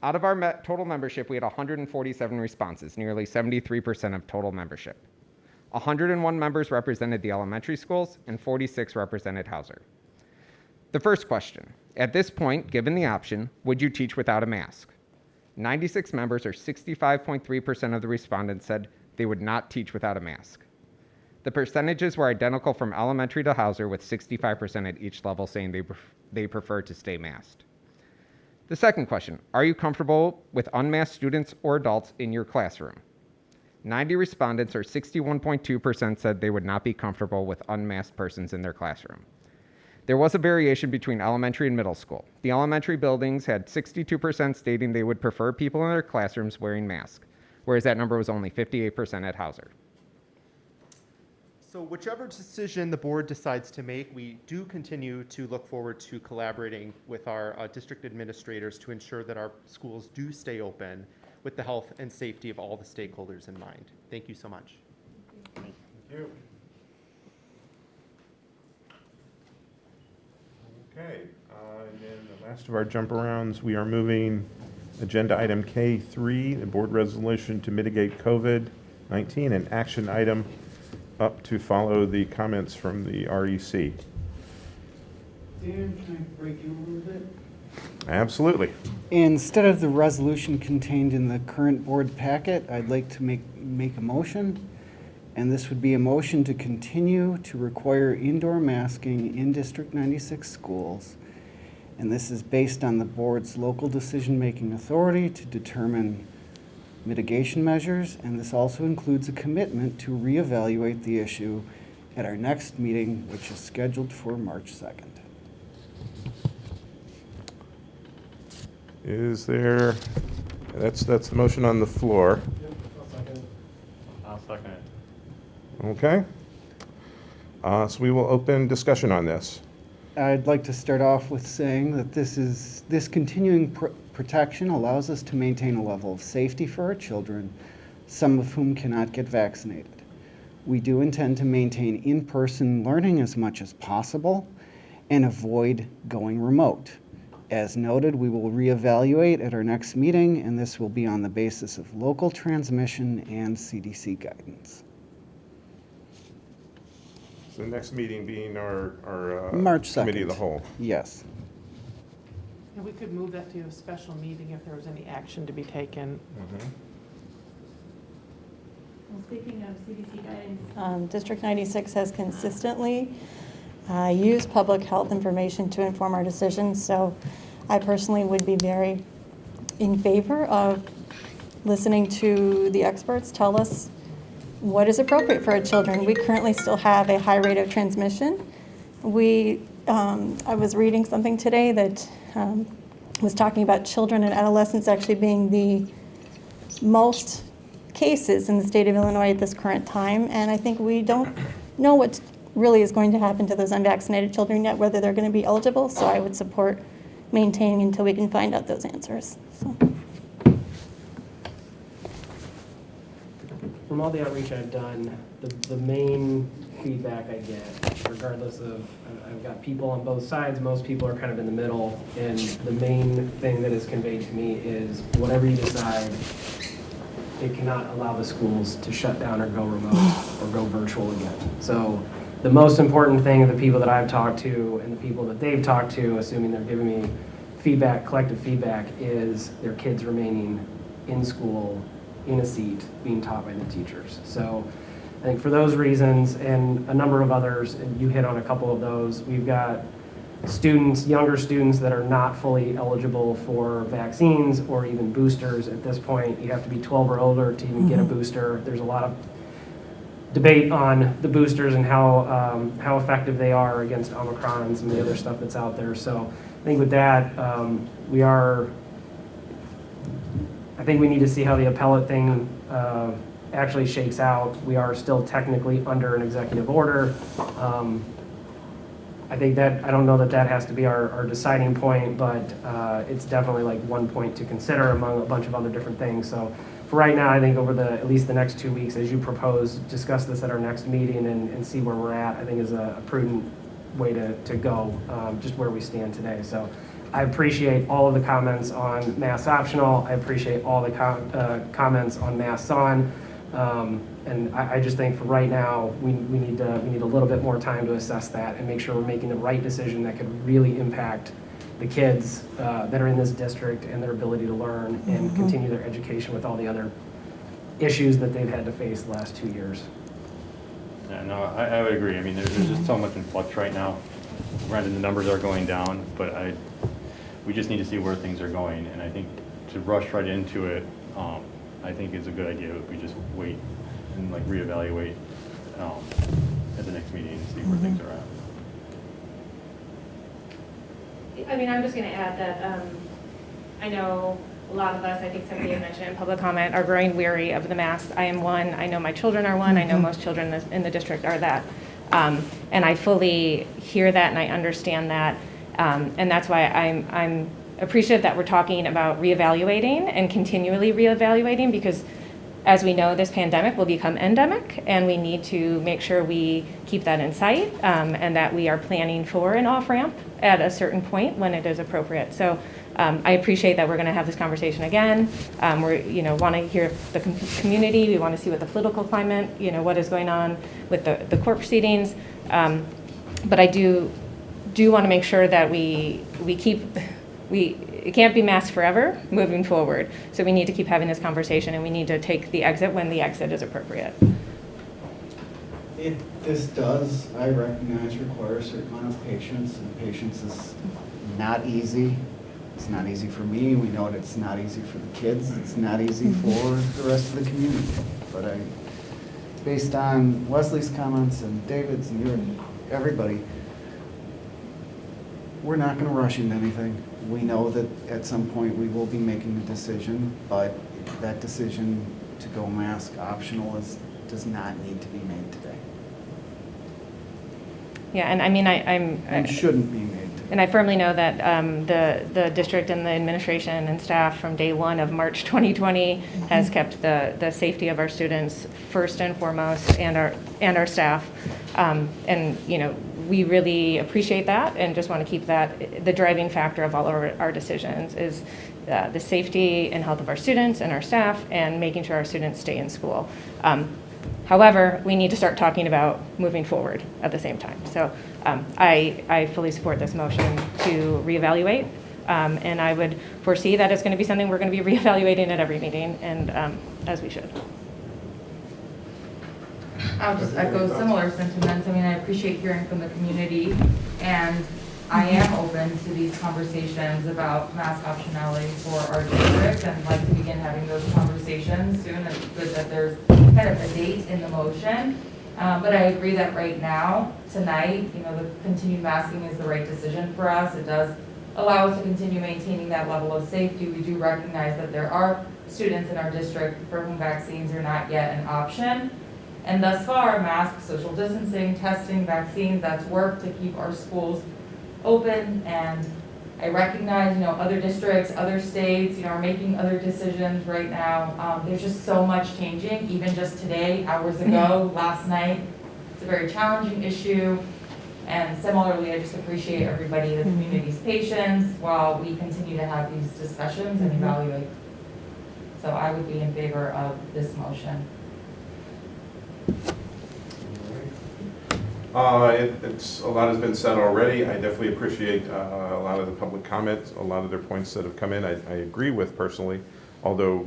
Out of our total membership, we had 147 responses, nearly 73% of total membership. 101 members represented the elementary schools and 46 represented Hauser. The first question, at this point, given the option, would you teach without a mask? 96 members, or 65.3% of the respondents, said they would not teach without a mask. The percentages were identical from elementary to Hauser, with 65% at each level saying they prefer to stay masked. The second question, are you comfortable with unmasked students or adults in your classroom? 90 respondents, or 61.2%, said they would not be comfortable with unmasked persons in their classroom. There was a variation between elementary and middle school. The elementary buildings had 62% stating they would prefer people in their classrooms wearing masks, whereas that number was only 58% at Hauser. So whichever decision the board decides to make, we do continue to look forward to collaborating with our district administrators to ensure that our schools do stay open with the health and safety of all the stakeholders in mind. Thank you so much. Thank you. Okay, and then the last of our jump arounds, we are moving agenda item K3, the board resolution to mitigate COVID-19, and action item up to follow the comments from the REC. Dan, can I break you a little bit? Absolutely. Instead of the resolution contained in the current board packet, I'd like to make a motion. And this would be a motion to continue to require indoor masking in District 96 schools. And this is based on the board's local decision-making authority to determine mitigation measures. And this also includes a commitment to reevaluate the issue at our next meeting, which is scheduled for March 2nd. Is there, that's the motion on the floor. Yep, I'll second it. Okay. So we will open discussion on this. I'd like to start off with saying that this continuing protection allows us to maintain a level of safety for our children, some of whom cannot get vaccinated. We do intend to maintain in-person learning as much as possible and avoid going remote. As noted, we will reevaluate at our next meeting, and this will be on the basis of local transmission and CDC guidance. So the next meeting being our March 2nd. Committee of the Whole. Yes. And we could move that to a special meeting if there was any action to be taken. Well, speaking of CDC guidance, District 96 has consistently used public health information to inform our decisions, so I personally would be very in favor of listening to the experts tell us what is appropriate for our children. We currently still have a high rate of transmission. I was reading something today that was talking about children and adolescents actually being the most cases in the state of Illinois at this current time, and I think we don't know what really is going to happen to those unvaccinated children yet, whether they're going to be eligible, so I would support maintaining until we can find out those answers. So. From all the outreach I've done, the main feedback I get, regardless of, I've got people on both sides, most people are kind of in the middle, and the main thing that is conveyed to me is whatever you decide, it cannot allow the schools to shut down or go remote or go virtual again. So the most important thing of the people that I've talked to and the people that they've talked to, assuming they're giving me feedback, collective feedback, is their kids remaining in school, in a seat, being taught by the teachers. So I think for those reasons and a number of others, and you hit on a couple of those, we've got students, younger students that are not fully eligible for vaccines or even boosters at this point. You have to be 12 or older to even get a booster. There's a lot of debate on the boosters and how effective they are against Omicron and some of the other stuff that's out there. So I think with that, I think we need to see how the appellate thing actually shakes out. We are still technically under an executive order. I think that, I don't know that that has to be our deciding point, but it's definitely like one point to consider among a bunch of other different things. So for right now, I think over at least the next 2 weeks, as you propose, discuss this at our next meeting and see where we're at, I think is a prudent way to go, just where we stand today. So I appreciate all of the comments on masks optional. I appreciate all the comments on masks on. And I just think for right now, we need a little bit more time to assess that and make sure we're making the right decision that could really impact the kids that are in this district and their ability to learn and continue their education with all the other issues that they've had to face the last 2 years. Yeah, no, I would agree. I mean, there's just so much in flux right now. Granted, the numbers are going down, but we just need to see where things are going. And I think to rush right into it, I think is a good idea. We just wait and like reevaluate at the next meeting and see where things are at. I mean, I'm just going to add that I know a lot of us, I think somebody had mentioned in public comment, are growing weary of the masks. I am one. I know my children are one. I know most children in the district are that. And I fully hear that and I understand that. And that's why I'm appreciative that we're talking about reevaluating and continually reevaluating, because as we know, this pandemic will become endemic, and we need to make sure we keep that in sight and that we are planning for an off-ramp at a certain point when it is appropriate. So I appreciate that we're going to have this conversation again. We want to hear the community. We want to see what the political climate, what is going on with the court proceedings. But I do want to make sure that it can't be masked forever moving forward. So we need to keep having this conversation, and we need to take the exit when the exit is appropriate. This does, I recognize, require a certain amount of patience, and patience is not easy. It's not easy for me. We know that it's not easy for the kids. It's not easy for the rest of the community. But based on Wesley's comments and David's and your and everybody, we're not going to rush into anything. We know that at some point we will be making a decision, but that decision to go mask optional does not need to be made today. Yeah, and I mean, And shouldn't be made today. And I firmly know that the district and the administration and staff from day one of March 2020 has kept the safety of our students first and foremost, and our staff. And you know, we really appreciate that, and just want to keep that the driving factor of all of our decisions is the safety and health of our students and our staff, and making sure our students stay in school. However, we need to start talking about moving forward at the same time. So I fully support this motion to reevaluate, and I would foresee that it's going to be something we're going to be reevaluating at every meeting, and as we should. I'll just echo similar sentiments. I mean, I appreciate hearing from the community, and I am open to these conversations about mask optionality for our district, and like to begin having those conversations soon. It's good that there's kind of a date in the motion, but I agree that right now, tonight, you know, the continued masking is the right decision for us. It does allow us to continue maintaining that level of safety. We do recognize that there are students in our district for whom vaccines are not yet an option. And thus far, masks, social distancing, testing, vaccines, that's worked to keep our schools open. And I recognize, you know, other districts, other states, you know, are making other decisions right now. There's just so much changing, even just today, hours ago, last night. It's a very challenging issue. And similarly, I just appreciate everybody, the community's patience while we continue to have these discussions and evaluate. So I would be in favor of this motion. It's a lot has been said already. I definitely appreciate a lot of the public comments, a lot of their points that have come in. I agree with personally, although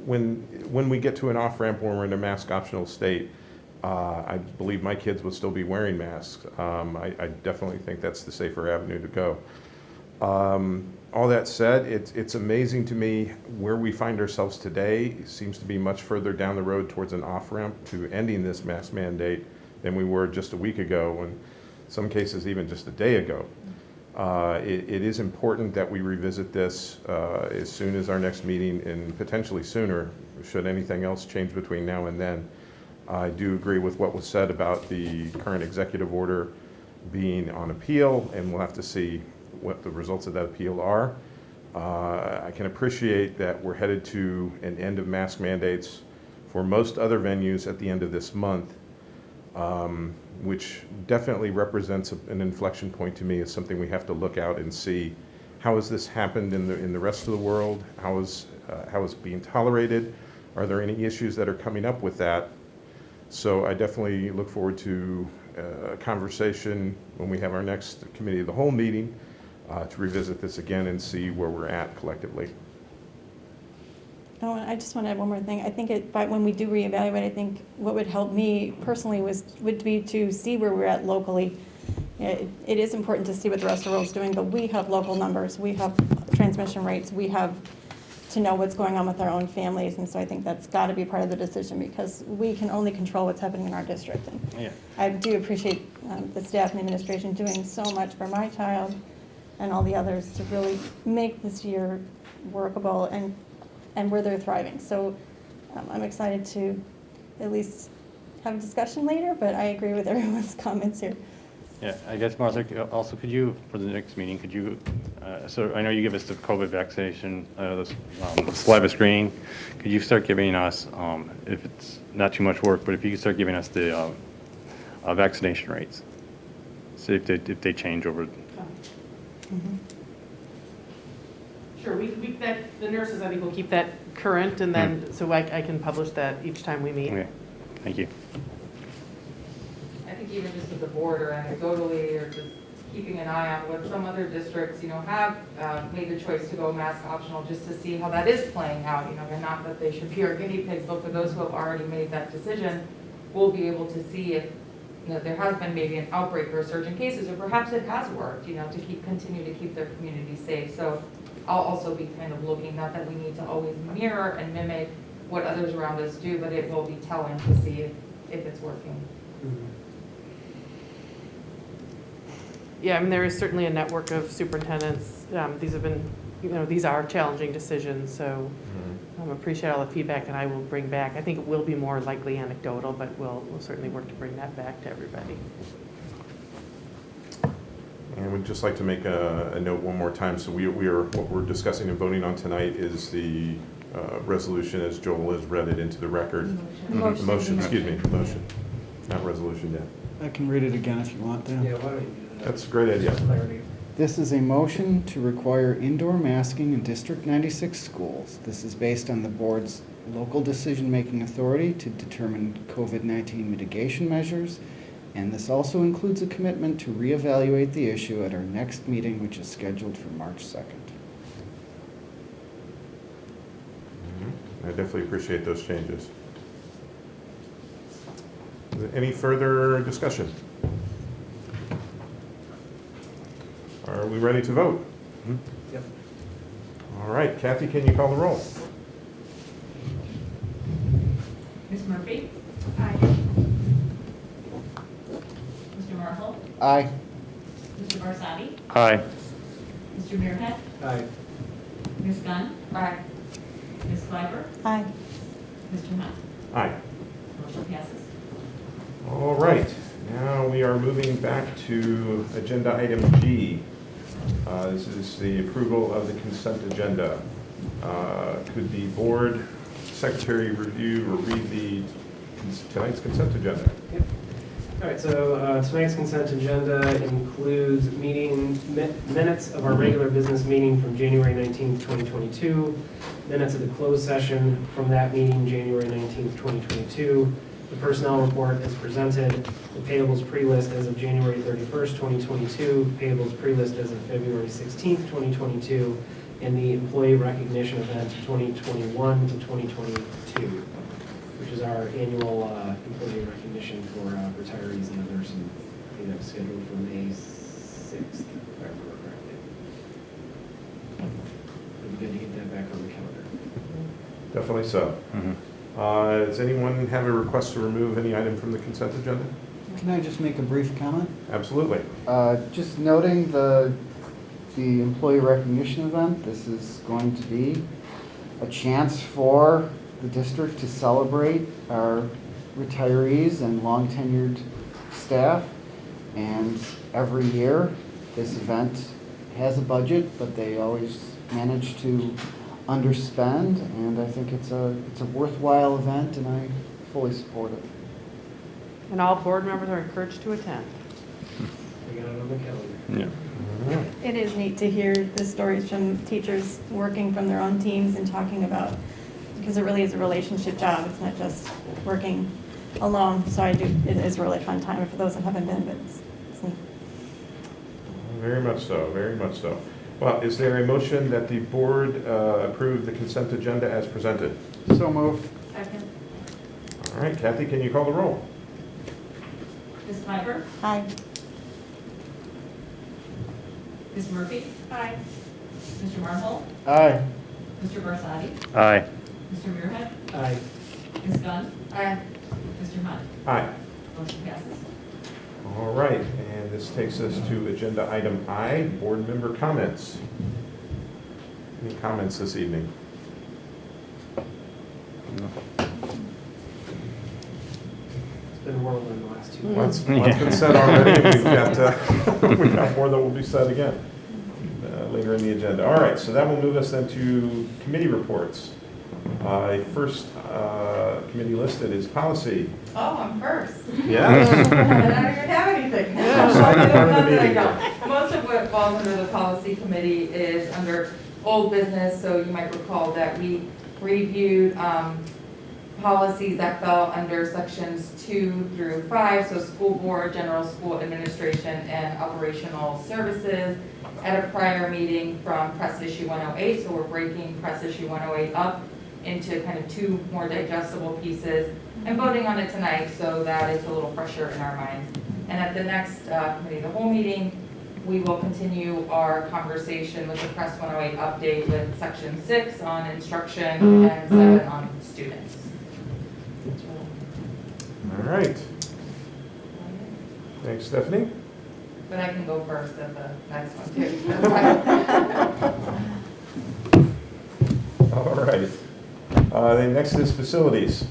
when we get to an off-ramp when we're in a mask optional state, I believe my kids would still be wearing masks. I definitely think that's the safer avenue to go. All that said, it's amazing to me where we find ourselves today. It seems to be much further down the road towards an off-ramp to ending this mask mandate than we were just a week ago, and in some cases even just a day ago. It is important that we revisit this as soon as our next meeting, and potentially sooner, should anything else change between now and then. I do agree with what was said about the current executive order being on appeal, and we'll have to see what the results of that appeal are. I can appreciate that we're headed to an end of mask mandates for most other venues at the end of this month, which definitely represents an inflection point to me. It's something we have to look out and see. How has this happened in the rest of the world? How is it being tolerated? Are there any issues that are coming up with that? So I definitely look forward to a conversation when we have our next Committee of the Whole meeting to revisit this again and see where we're at collectively. Oh, and I just want to add one more thing. I think but when we do reevaluate, I think what would help me personally would be to see where we're at locally. It is important to see what the rest of the world is doing, but we have local numbers, we have transmission rates, we have to know what's going on with our own families, and so I think that's got to be part of the decision, because we can only control what's happening in our district. And yeah. I do appreciate the staff and administration doing so much for my child and all the others to really make this year workable and where they're thriving. So I'm excited to at least have a discussion later, but I agree with everyone's comments here. Yeah, I guess, Martha, also could you, for the next meeting, could you, so I know you give us the COVID vaccination, the saliva screening. Could you start giving us, if it's not too much work, but if you could start giving us the vaccination rates, see if they change over. Mm-hmm. Sure, the nurses, I think, will keep that current, and then, so I can publish that each time we meet. Okay, thank you. I think even just as a board or anecdotally, or just keeping an eye on what some other districts, you know, have made the choice to go mask optional, just to see how that is playing out. You know, they're not that they should be our guinea pigs, but for those who have already made that decision, we'll be able to see if, you know, there has been maybe an outbreak or a surge in cases, or perhaps it has worked, you know, to continue to keep their community safe. So I'll also be kind of looking, not that we need to always mirror and mimic what others around us do, but it will be telling to see if it's working. Mm-hmm. Yeah, I mean, there is certainly a network of superintendents. These have been, you know, these are challenging decisions, so appreciate all the feedback, and I will bring back. I think it will be more likely anecdotal, but we'll certainly work to bring that back to everybody. And we'd just like to make a note one more time. So what we're discussing and voting on tonight is the resolution as Joel has read it into the record. Motion, excuse me, motion, not resolution yet. I can read it again if you want to. Yeah, why don't you do that? That's a great idea. Clarity. This is a motion to require indoor masking in District 96 schools. This is based on the board's local decision-making authority to determine COVID-19 mitigation measures, and this also includes a commitment to reevaluate the issue at our next meeting, which is scheduled for March 2nd. I definitely appreciate those changes. Any further discussion? Are we ready to vote? Yep. All right, Kathy, can you call the roll? Ms. Murphy? Aye. Mr. Marshall? Aye. Mr. Barsadi? Aye. Mr. Muirhead? Aye. Ms. Gunn? Aye. Ms. Clyber? Aye. Mr. Hunt? Aye. Motion passes. All right, now we are moving back to agenda item G. This is the approval of the consent agenda. Could the board secretary review or read tonight's consent agenda? Yep. All right, so tonight's consent agenda includes minutes of our regular business meeting from January 19th, 2022, minutes of the closed session from that meeting, January 19th, 2022, the personnel report is presented, the payables pre-list as of January 31st, 2022, payables pre-list as of February 16th, 2022, and the employee recognition event 2021 to 2022, which is our annual employee recognition for retirees and others, and I think that's scheduled for May 6th, if I remember correctly. It'd be good to get that back on the calendar. Definitely so. Does anyone have a request to remove any item from the consent agenda? Can I just make a brief comment? Absolutely. Just noting the employee recognition event, this is going to be a chance for the district to celebrate our retirees and long tenured staff. And every year, this event has a budget, but they always manage to underspend, and I think it's a worthwhile event, and I fully support it. And all board members are encouraged to attend. We got it on the calendar. Yeah. It is neat to hear the stories from teachers working from their own teams and talking about, because it really is a relationship job. It's not just working alone. So it is a really fun time for those that haven't been, but it's neat. Very much so, very much so. Well, is there a motion that the board approve the consent agenda as presented? So moved. Second. All right, Kathy, can you call the roll? Ms. Clyber? Aye. Ms. Murphy? Aye. Mr. Marshall? Aye. Mr. Barsadi? Aye. Mr. Muirhead? Aye. Ms. Gunn? Aye. Mr. Hunt? Aye. Motion passes. All right, and this takes us to agenda item I, board member comments. Any comments this evening? It's been a whirlwind the last 2 Lots months. been said already, and we've got more that will be said again later in the agenda. All right, so that will move us then to committee reports. First committee listed is policy. Oh, I'm first. Yes. I don't even have anything. Exciting part of the meeting. Most of what falls under the policy committee is under old business, so you might recall that we reviewed policies that fell under sections 2 through 5, so school board, general school administration, and operational services at a prior meeting from press issue 108. So we're breaking press issue 108 up into kind of 2 more digestible pieces and voting on it tonight, so that it's a little fresher in our minds. And at the next committee of the whole meeting, we will continue our conversation with the press 108 update with section 6 on instruction and 7 on students. All right. Thanks, Stephanie. But I can go first at the next one too. That's fine. All right. Then next is facilities.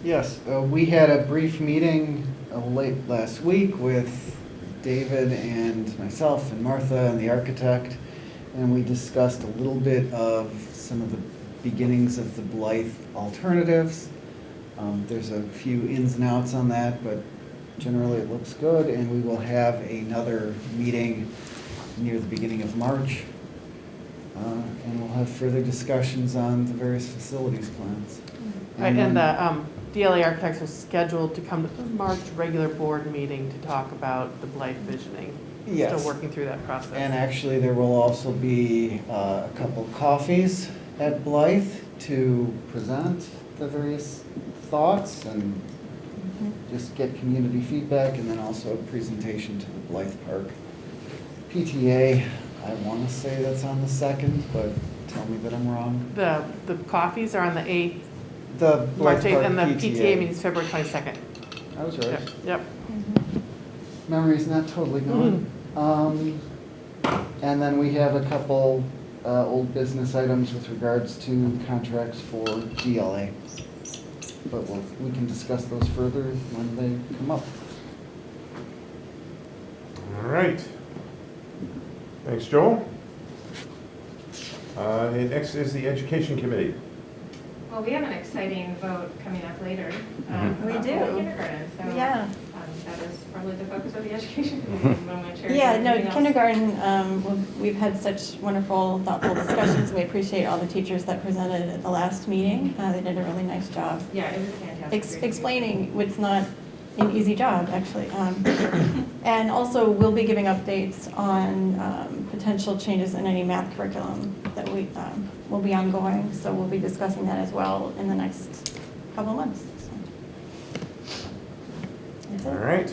Yes, we had a brief meeting late last week with David and myself and Martha and the architect, and we discussed a little bit of some of the beginnings of the Blythe alternatives. There's a few ins and outs on that, but generally it looks good, and we will have another meeting near the beginning of March, and we'll have further discussions on the various facilities plans. Right, and the DLA architects are scheduled to come to the March regular board meeting to talk about the Blythe visioning. Yes. Still working through that process. And actually, there will also be a couple coffees at Blythe to present the various thoughts and just get community feedback, and then also a presentation to the Blythe Park PTA. I want to say that's on the 2nd, but tell me that I'm wrong. The coffees are on the 8th, The March Blythe 8th, Park and the PTA meeting is February 22nd. I was right. Yep. Memory's not totally gone. And then we have a couple old business items with regards to contracts for DLA. But we can discuss those further when they come up. All right. Thanks, Joel. And next is the Education Committee. Well, we have an exciting vote coming up later. We about do. Kindergarten, so Yeah. that is probably the focus of the education committee. When my chair Yeah, does no, anything else. kindergarten, we've had such wonderful, thoughtful discussions. We appreciate all the teachers that presented at the last meeting. They did a really nice job Yeah, it was a fantastic. explaining what's not an easy job, actually. And also, we'll be giving updates on potential changes in any math curriculum that will be ongoing. So we'll be discussing that as well in the next couple months. That's it. All right.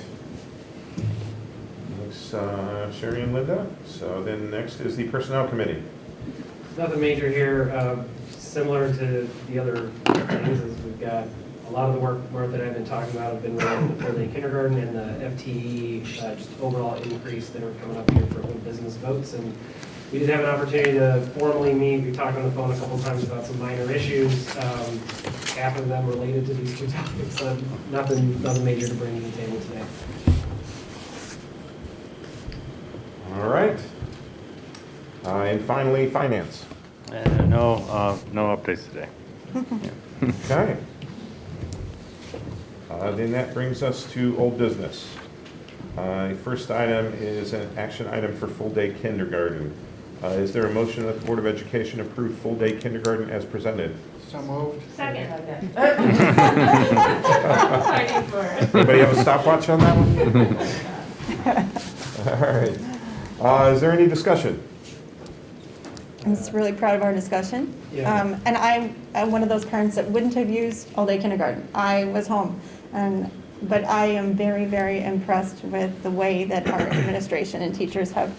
Thanks, Sherry and Linda. So then next is the Personnel Committee. Nothing major here, similar to the other things, is we've got a lot of the work Martha and I have been talking about have been related to full-day kindergarten and the FTE, just overall increase that are coming up here for old business votes. And we did have an opportunity to formally meet. We talked on the phone a couple times about some minor issues, half of them related to these two topics, so nothing major to bring to the table today. All right. And finally, Finance. No updates today. Okay. Then that brings us to old business. First item is an action item for full-day kindergarten. Is there a motion that the Board of Education approve full-day kindergarten as presented? So moved. Second. Anybody have a stopwatch on that one? All right. Is there any discussion? I'm just really proud of our discussion. Yeah. And I'm one of those parents that wouldn't have used all-day kindergarten. I was home. But I am very, very impressed with the way that our administration and teachers have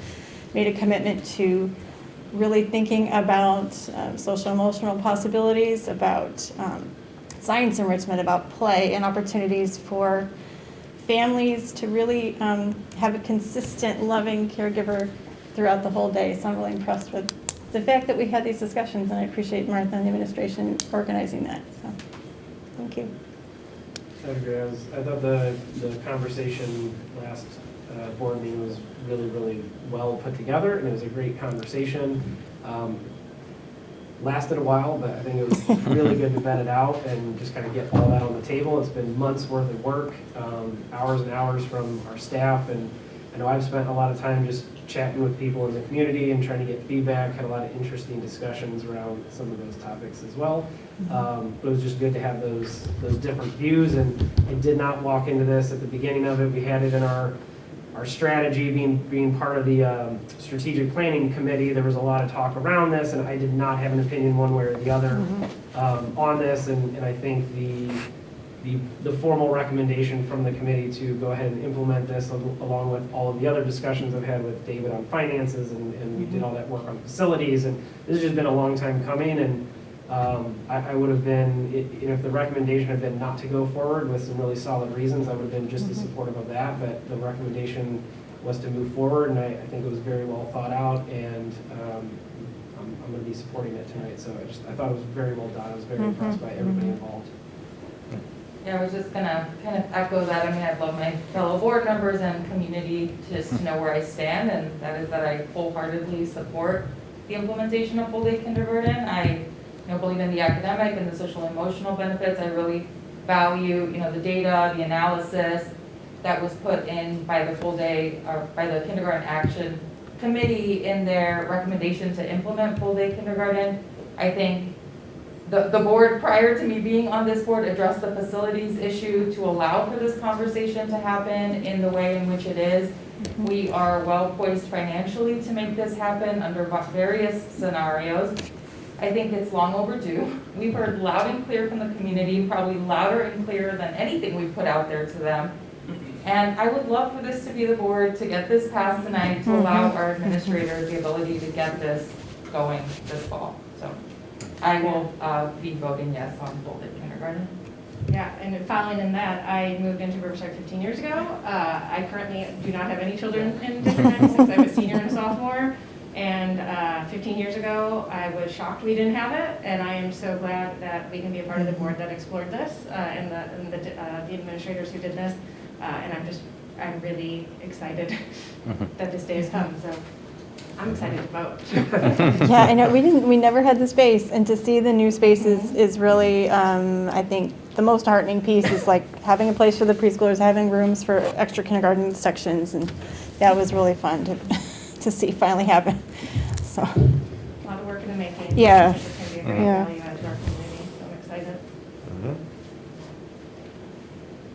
made a commitment to really thinking about social emotional possibilities, about science enrichment, about play and opportunities for families to really have a consistent, loving caregiver throughout the whole day. So I'm really impressed with the fact that we had these discussions, and I appreciate Martha and the administration organizing that. So, thank you. I agree. I thought the conversation last board meeting was really, really well put together, and it was a great conversation. Lasted a while, but I think it was really good to vet it out and just kind of get all that on the table. It's been months worth of work, hours and hours from our staff, and I know I've spent a lot of time just chatting with people in the community and trying to get feedback, had a lot of interesting discussions around some of those topics as well. It was just good to have those different views, and I did not walk into this at the beginning of it. We had it in our strategy, being part of the strategic planning committee. There was a lot of talk around this, and I did not have an opinion one way or the other on this, and I think the formal recommendation from the committee to go ahead and implement this, along with all of the other discussions I've had with David on finances, and we did all that work on facilities, and this has just been a long time coming, and I would have been, if the recommendation had been not to go forward with some really solid reasons, I would have been just as supportive of that, but the recommendation was to move forward, and I think it was very well thought out, and I'm going to be supporting it tonight, so I thought it was very well done. I was very impressed by everybody involved. Yeah, I was just gonna kind of echo that. I mean, I'd love my fellow board members and community just to know where I stand, and that is that I wholeheartedly support the implementation of full-day kindergarten. I believe in the academic and the social and emotional benefits. I really value, the data, the analysis that was put in by the full-day, or by the Kindergarten Action Committee in their recommendation to implement full-day kindergarten. I think the board, prior to me being on this board, addressed the facilities issue to allow for this conversation to happen in the way in which it is. We are well poised financially to make this happen under various scenarios. I think it's long overdue. We've heard loud and clear from the community, probably louder and clearer than anything we've put out there to them. And I would love for this to be the board to get this passed tonight to allow our administrators the ability to get this going this fall. So I will be voting yes on full-day kindergarten. Yeah, and following in that, I moved into Riverside 15 years ago. I currently do not have any children in District 96. I'm a senior and a sophomore. And 15 years ago, I was shocked we didn't have it. And I am so glad that we can be a part of the board that explored this and the administrators who did this. And I'm really excited that this day has come. So I'm excited to vote. Yeah, I know, we never had the space, and to see the new spaces is really, I think, the most heartening piece is like having a place for the preschoolers, having rooms for extra kindergarten sections, and that was really fun to see finally happen, so. A lot of work in the making. Yeah. It's going to be a great Yeah. value add to our community, so I'm excited.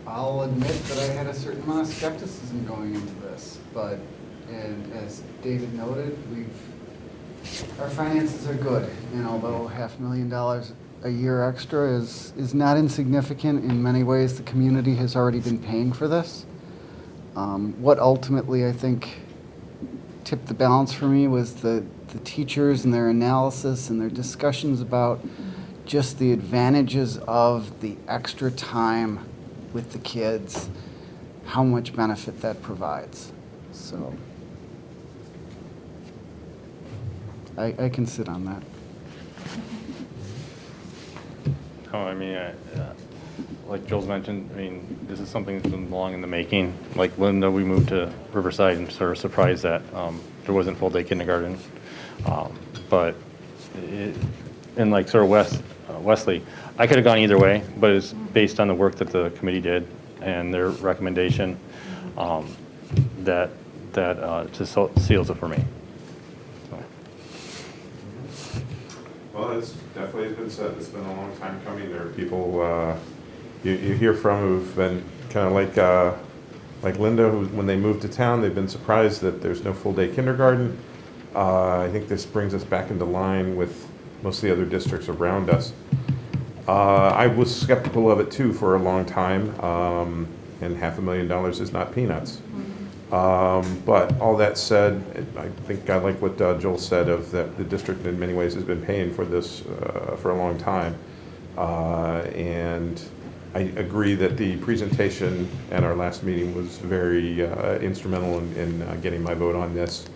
I'll admit that I had a certain amount of skepticism going into this, but, and as David noted, our finances are good, and although $500,000 a year extra is not insignificant, in many ways the community has already been paying for this. What ultimately I think tipped the balance for me was the teachers and their analysis and their discussions about just the advantages of the extra time with the kids, how much benefit that provides. So I can sit on that. Oh, I mean, like Joel's mentioned, I mean, this is something that's been long in the making. Like Linda, we moved to Riverside and sort of surprised that there wasn't full-day kindergarten. But in like sort of Wesley, I could have gone either way, but it's based on the work that the committee did and their recommendation that just seals it for me. Well, it's definitely has been said, it's been a long time coming. There are people you hear from who've been kind of like Linda, who when they moved to town, they've been surprised that there's no full-day kindergarten. I think this brings us back into line with most of the other districts around us. I was skeptical of it too for a long time, and $500,000 is not peanuts. But all that said, I think I like what Joel said of that the district in many ways has been paying for this for a long time. And I agree that the presentation at our last meeting was very instrumental in getting my vote on this.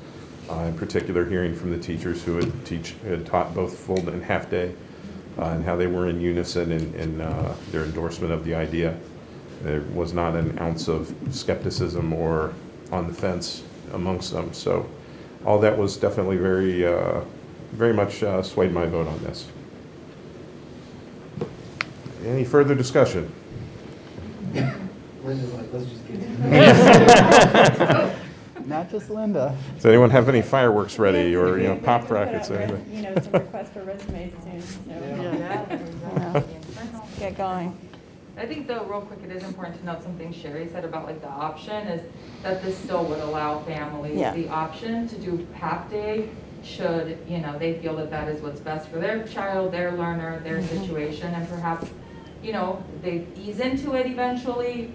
In particular, hearing from the teachers who had taught both full and half day and how they were in unison in their endorsement of the idea. There was not an ounce of skepticism or on the fence amongst them. So all that was definitely very much swayed my vote on this. Any further discussion? Linda's like, let's just get Not just Linda. Does anyone have any fireworks ready or pop rockets or anything? Some requests for resumes soon, so. Get going. I think though, real quick, it is important to note something Sherry said about like the option is that this still would allow families the option to do half day should, they feel that that is what's best for their child, their learner, their situation, and perhaps, they ease into it eventually,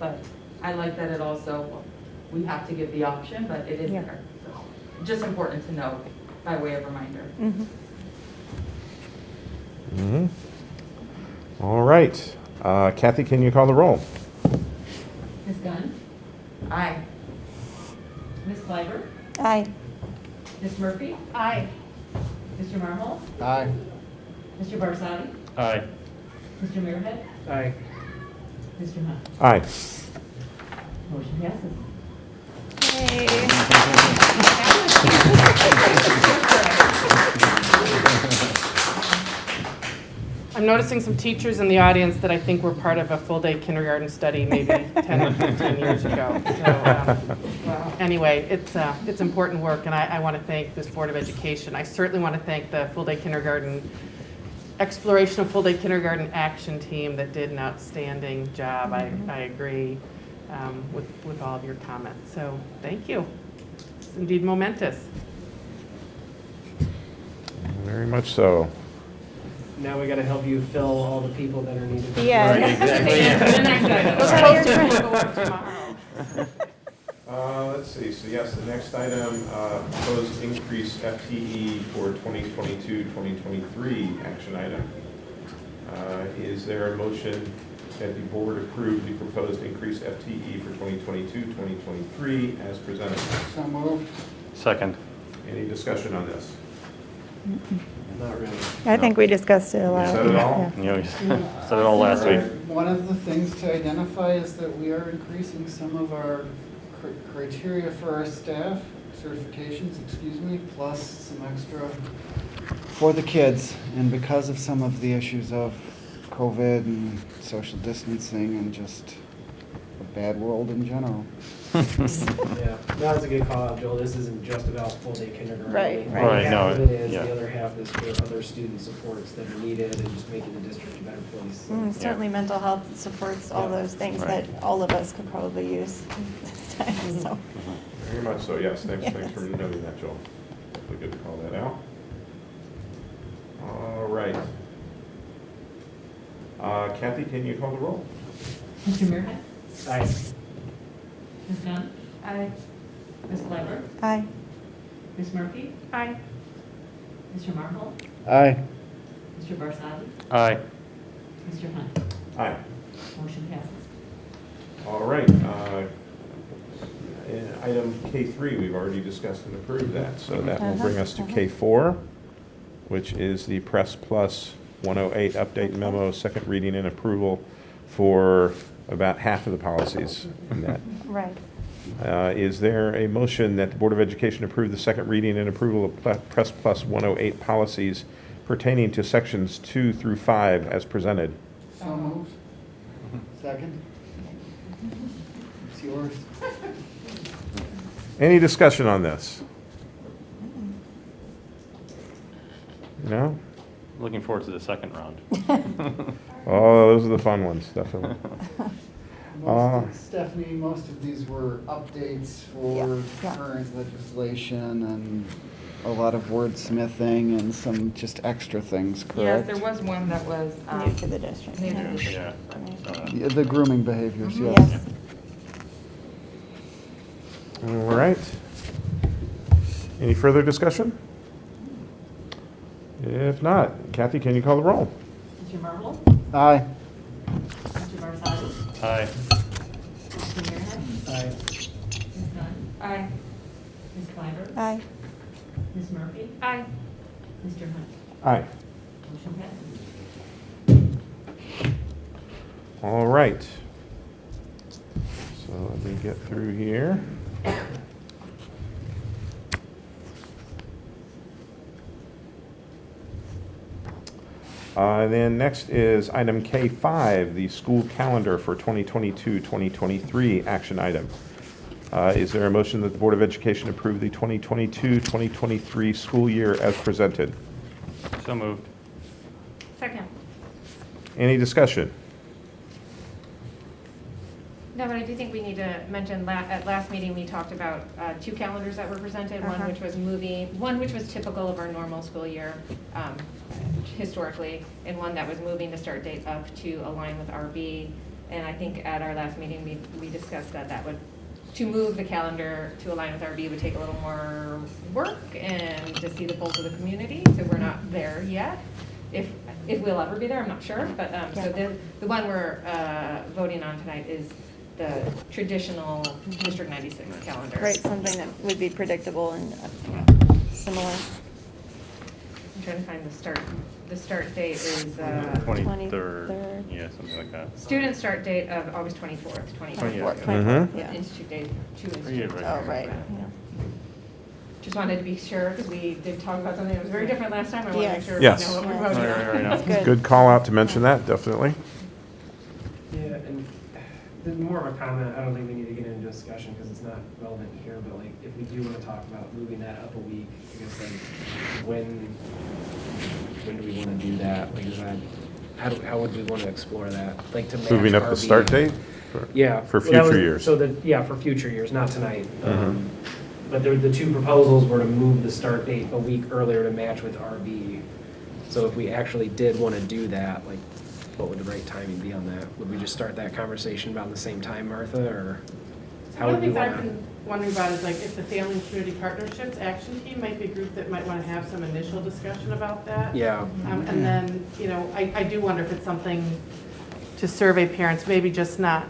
but I like that it also, we have to give the option, but it is there. So just important to note by way of reminder. All right. Kathy, can you call the roll? Ms. Gunn? Aye. Ms. Kleiber? Aye. Ms. Murphy? Aye. Mr. Marmol? Aye. Mr. Barsadi? Aye. Mr. Muirhead? Aye. Mr. Hunt. Aye. Motion passes. I'm noticing some teachers in the audience that I think were part of a full-day kindergarten study maybe 10 or 15 years ago. So anyway, it's important work, and I want to thank this Board of Education. I certainly want to thank the full-day kindergarten, exploration of full-day kindergarten action team that did an outstanding job. I agree with all of your comments. So thank you. It's indeed momentous. Very much so. Now we got to help you fill all the people that are needed. Yeah. Right, exactly. The next item. Those posters will go up tomorrow. Let's see, so yes, the next item, proposed increase FTE for 2022-2023 action item. Is there a motion that the board approve the proposed increased FTE for 2022-2023 as presented? So moved. Second. Any discussion on this? Not really. I think we discussed it a lot. Said it all? You know, you said it all last week. One of the things to identify is that we are increasing some of our criteria for our staff, certifications, plus some extra for the kids. And because of some of the issues of COVID and social distancing and just a bad world in general. Yeah, that was a good call out, Joel. This isn't just about full-day kindergarten. Right, Only right. Half No, of it is, yeah. the other half is for other student supports that are needed and just making the district a better place. Certainly mental health supports all those things Right. that all of us could probably use this time, so. Very much so, yes. Thanks for Yes. noting that, Joel. Definitely good to call that out. All right. Kathy, can you call the roll? Mr. Muirhead? Aye. Ms. Gunn? Aye. Ms. Clyber? Aye. Ms. Murphy? Aye. Mr. Marvel? Aye. Mr. Barsadi? Aye. Mr. Hunt? Aye. Motion passes. All right. Item K3, we've already discussed and approved that, so that will bring us to K4, which is the Press Plus 108 update memo, second reading and approval for about half of the policies in that. Right. Is there a motion that the Board of Education approve the second reading and approval of Press Plus 108 policies pertaining to sections 2 through 5 as presented? So moved. Second. It's yours. Any discussion on this? No? Looking forward to the second round. Oh, those are the fun ones, definitely. Stephanie, most of these were updates for Yeah. current legislation and a lot of wordsmithing and some just extra things, Yes, correct? there was one that was New to the district. new to the yeah. district. Yeah. Yeah, the grooming behaviors, yes. Yes. All right. Any further discussion? If not, Kathy, can you call the roll? Mr. Marvel? Aye. Mr. Barsadi? Aye. Mr. Muirhead? Aye. Ms. Gunn? Aye. Ms. Clyber? Aye. Ms. Murphy? Aye. Mr. Hunt? Aye. Motion passes. All right. So let me get through here. Then next is item K5, the school calendar for 2022-2023 action item. Is there a motion that the Board of Education approve the 2022-2023 school year as presented? So moved. Second. Any discussion? No, but I do think we need to mention, at last meeting, we talked about two calendars that were presented, one which was one which was typical of our normal school year historically, and one that was moving the start date up to align with RB. And I think at our last meeting, we discussed that would, to move the calendar to align with RB would take a little more work and to see the pulse of the community, so we're not there yet. If we'll ever be there, I'm not sure, but so the one we're voting on tonight is the traditional District 96 calendar. Right, something that would be predictable and similar. I'm trying to find the start date is, 23rd, yeah, something like that. student start date of August 24th, 2024. 24th, yeah. Institute day, two Yeah, institute. right. Oh, right, yeah. Just wanted to be sure, because we did talk about something that was very different last time. I want to make Yes. sure we Yes. know what we're Yes. voting Right, on. right, right. Good call out to mention that, definitely. Yeah, and this is more of a comment. I don't think we need to get into discussion because it's not relevant here, but like, if we do want to talk about moving that up a week, I guess like, when do we want to do that? Like, is that, how would we want to explore that? Like to match Moving up the RB? start date? Yeah. For Well, that future was- years. So that, yeah, for future years, not tonight. But the two proposals were to move the start date a week earlier to match with RB. So if we actually did want to do that, like, what would the right timing be on that? Would we just start that conversation about the same time, Martha, or how One would of we the things I've want to? been wondering about is like if the Family and Community Partnerships Action Team might be a group that might want to have some initial discussion about that. Yeah. And then, you know, I do wonder if it's something to survey parents, maybe just not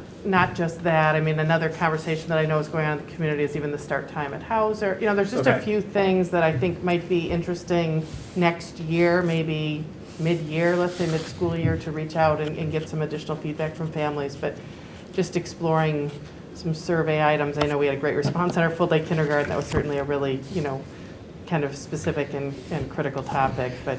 just that. I mean, another conversation that I know is going on in the community is even the start time at Hauser. You know, there's just a Okay. few things that I think might be interesting next year, maybe mid-year, let's say mid-school year, to reach out and get some additional feedback from families. But just exploring some survey items. I know we had a great response at our full-day kindergarten. That was certainly a really, you know, kind of specific and critical topic. But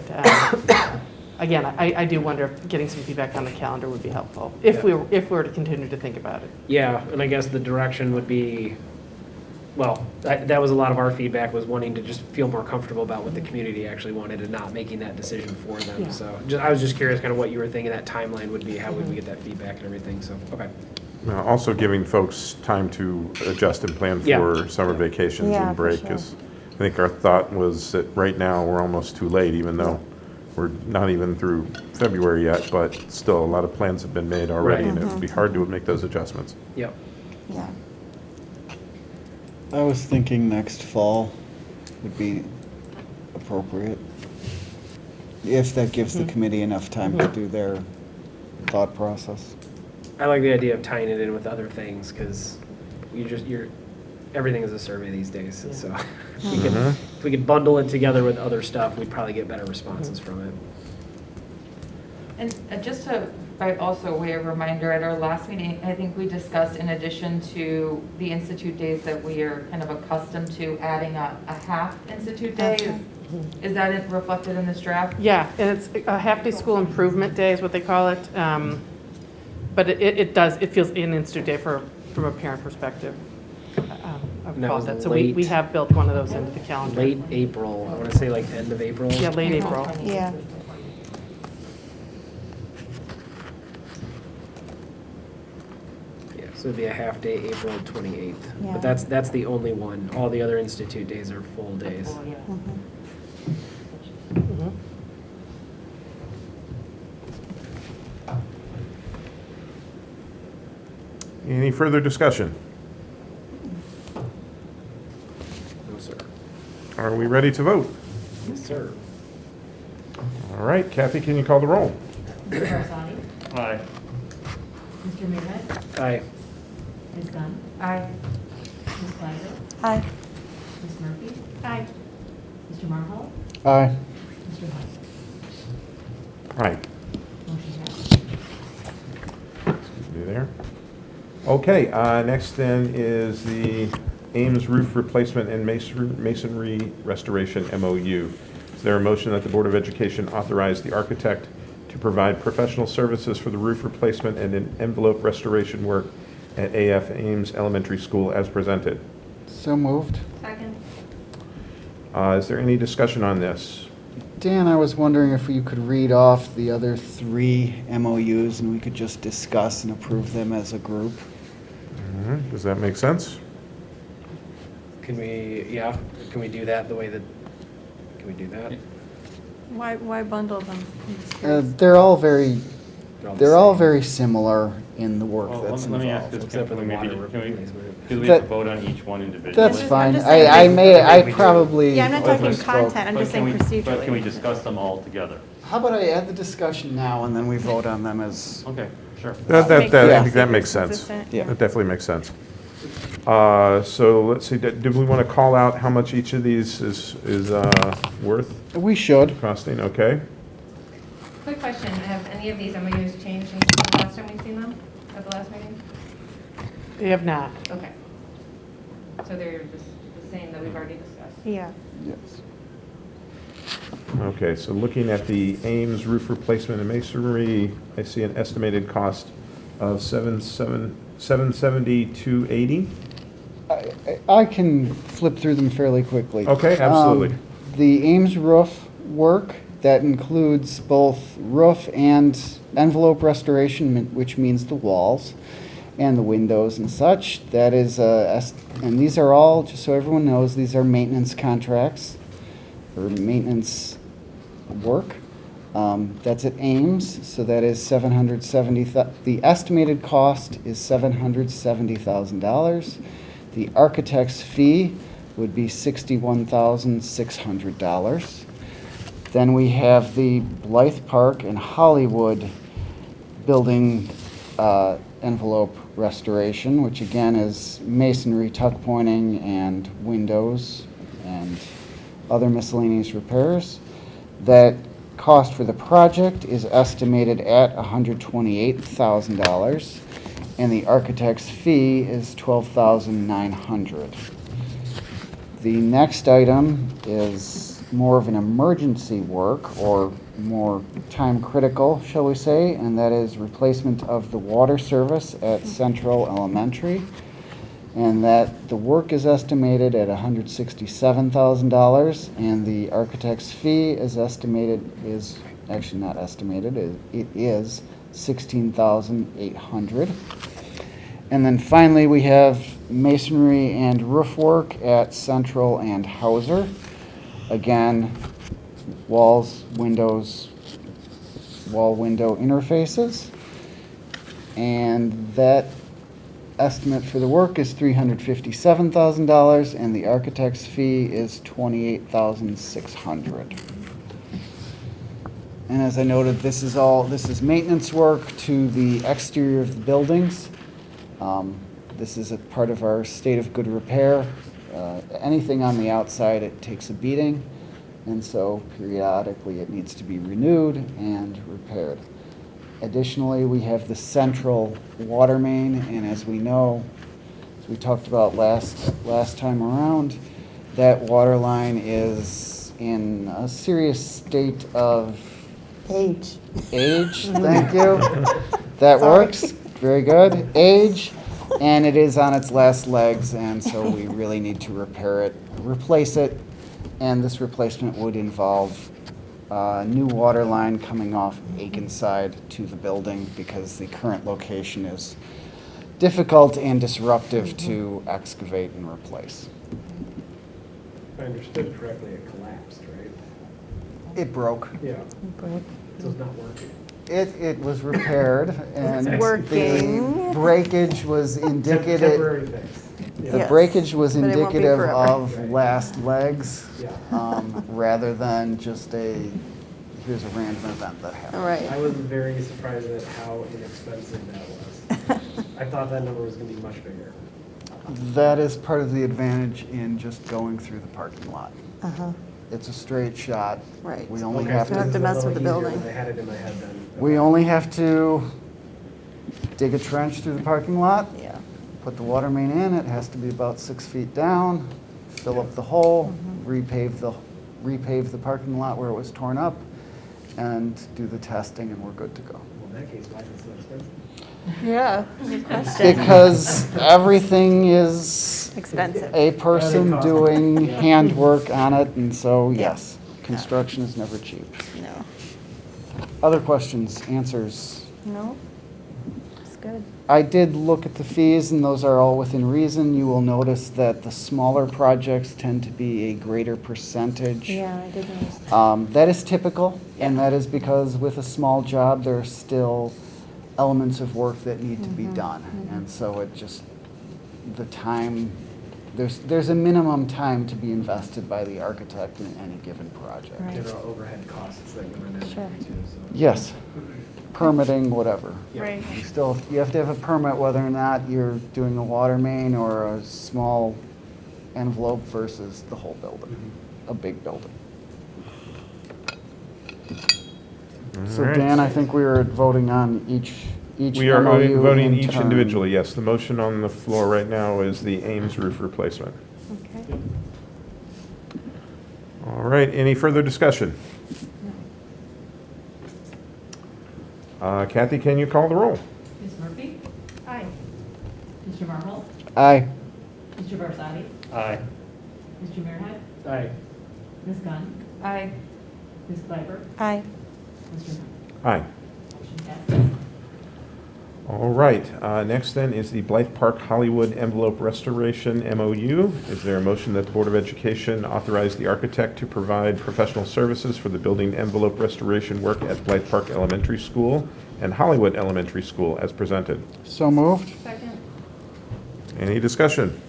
again, I do wonder if getting some feedback on the calendar would be helpful, if we were to continue to think about it. Yeah, and I guess the direction would be, well, that was a lot of our feedback, was wanting to just feel more comfortable about what the community actually wanted and not making that decision for them. Yeah. So I was just curious kind of what you were thinking that timeline would be, how would we get that feedback and everything, so, okay. Also giving folks time to adjust and plan Yeah. for summer vacations Yeah, and for break. sure. 'Cause I think our thought was that right now, we're almost too late, even though we're not even through February yet, but still, a lot of plans have been made already, Right. and it would be hard to make those adjustments. Yep. Yeah. I was thinking next fall would be appropriate. If that gives the committee enough time to do their thought process. I like the idea of tying it in with other things, because everything is a survey these days, so if we could bundle it together with other stuff, we'd probably get better responses from it. And just to, by also way of reminder, at our last meeting, I think we discussed, in addition to the institute days that we are kind of accustomed to, adding a half institute day. Is that reflected in this draft? Yeah, and it's a half-day school improvement day is what they call it. But it feels an institute day from a parent perspective. I would And that call was that. So we late- have built one of those into the calendar. Late April, I want to say like end of April. Yeah, late April. Yeah. Yeah, so it'd be a half day, April 28th. Yeah. But that's the only one. All the other institute days are full days. Mhm. Any further discussion? No, sir. Are we ready to vote? Yes, sir. All right, Kathy, can you call the roll? Mr. Barsadi? Aye. Mr. Mckay? Aye. Ms. Gunn? Aye. Ms. Claiborne? Aye. Ms. Murphy? Aye. Mr. Marhold? Aye. Mr. Hunt? Aye. Motion passes. Be there. Okay, next then is the Ames roof replacement and masonry restoration MOU. Is there a motion that the Board of Education authorize the architect to provide professional services for the roof replacement and an envelope restoration work at AF Ames Elementary School as presented? So moved. Second. Is there any discussion on this? Dan, I was wondering if you could read off the other 3 MOUs and we could just discuss and approve them as a group. Does that make sense? Can we do that the way that, can we do that? Why bundle them? I'm just Uh, curious. they're all very, They're all the they're all same. very similar in the work Well, that's let me ask involved. this, Except for can the we maybe, water can we, replacement. because we That- have to vote on each one individually? That's I'm fine. just saying- I probably. Yeah, I'm not talking overspoke. content, I'm But just can saying we- But can we procedurally. discuss them all together? How about I add the discussion now and then we vote on them as, Okay, sure. I Make think that sure makes sense. consistent. Yeah. That definitely makes sense. So let's see, did we want to call out how much each of these is worth? We should. Costing, okay. Quick question, have any of these MOUs changed since the last time we've seen them, at the last meeting? They have not. Okay. So they're just the same that we've already discussed? Yeah. Yes. Okay, so looking at the Ames roof replacement and masonry, I see an estimated cost of $770,280. I can flip through them fairly quickly. Okay, absolutely. The Ames roof work, that includes both roof and envelope restoration, which means the walls and the windows and such. That is, and these are all, just so everyone knows, these are maintenance contracts or maintenance work. That's at Ames, so that is the estimated cost is $770,000. The architect's fee would be $61,600. Then we have the Blythe Park and Hollywood building envelope restoration, which again is masonry, tuck pointing, and windows and other miscellaneous repairs. That cost for the project is estimated at $128,000, and the architect's fee is $12,900. The next item is more of an emergency work, or more time critical, shall we say, and that is replacement of the water service at Central Elementary. And that the work is estimated at $167,000, and the architect's fee is actually not estimated, it is $16,800. And then finally, we have masonry and roof work at Central and Hauser. Again, walls, windows, wall window interfaces. And that estimate for the work is $357,000, and the architect's fee is $28,600. And as I noted, this is maintenance work to the exterior of the buildings. This is a part of our state of good repair. Anything on the outside, it takes a beating, and so periodically it needs to be renewed and repaired. Additionally, we have the central water main, and as we know, as we talked about last time around, that water line is in a serious state of Age. Thank you. That works. Very good. Age, and it is on its last legs, and so we really need to replace it, and this replacement would involve a new water line coming off Aiken side to the building, because the current location is difficult and disruptive to excavate and replace. If I understood correctly, it collapsed, right? It broke. Yeah. So it's not working. It was repaired, and It's working. the breakage was indicative. Temporary fix. The Yes, breakage was but it won't be indicative forever. of Right. last legs, Yeah. rather than just here's a random event that happened. All right. I was very surprised at how inexpensive that was. I thought that number was gonna be much bigger. That is part of the advantage in just going through the parking lot. Uh-huh. It's a straight shot. Right. We only Okay, have so You have this to, to is a mess with the little easier building. than I had it in my head then. we only have to dig a trench through the parking lot, Yeah. put the water main in. It has to be about 6 feet down, fill up the hole, repave the parking lot where it was torn up, and do the testing, and we're good to go. Well, in that case, why is it so expensive? Yeah, good question. Because everything is Expensive. a person doing handwork on it, and so Yeah. yes, construction is never cheap. No. Other questions, answers? No? It's good. I did look at the fees, and those are all within reason. You will notice that the smaller projects tend to be a greater percentage. Yeah, I did notice that. That is typical, and that is because with a small job, there are still elements of work that need to be done. And so it just, the time, there's a minimum time to be invested by the architect in any given project. Right. There are overhead costs that go into Sure. it too, so. Yes. permitting, whatever. Right. You have to have a permit whether or not you're doing a water main or a small envelope versus the whole building, a big building. So right. Dan, I think we were voting on each We are MOU voting in each turn. individually, yes. The motion on the floor right now is the Ames roof replacement. Okay. All right, any further discussion? Kathy, can you call the roll? Ms. Murphy? Aye. Mr. Marvel? Aye. Mr. Barsadi? Aye. Mr. Merhead? Aye. Ms. Gunn? Aye. Ms. Claver? Aye. Mr. Hunt? Aye. Motion passes. All right, next then is the Blythe Park Hollywood Envelope Restoration MOU. Is there a motion that the Board of Education authorize the architect to provide professional services for the building envelope restoration work at Blythe Park Elementary School and Hollywood Elementary School as presented? So moved. Second. Any discussion?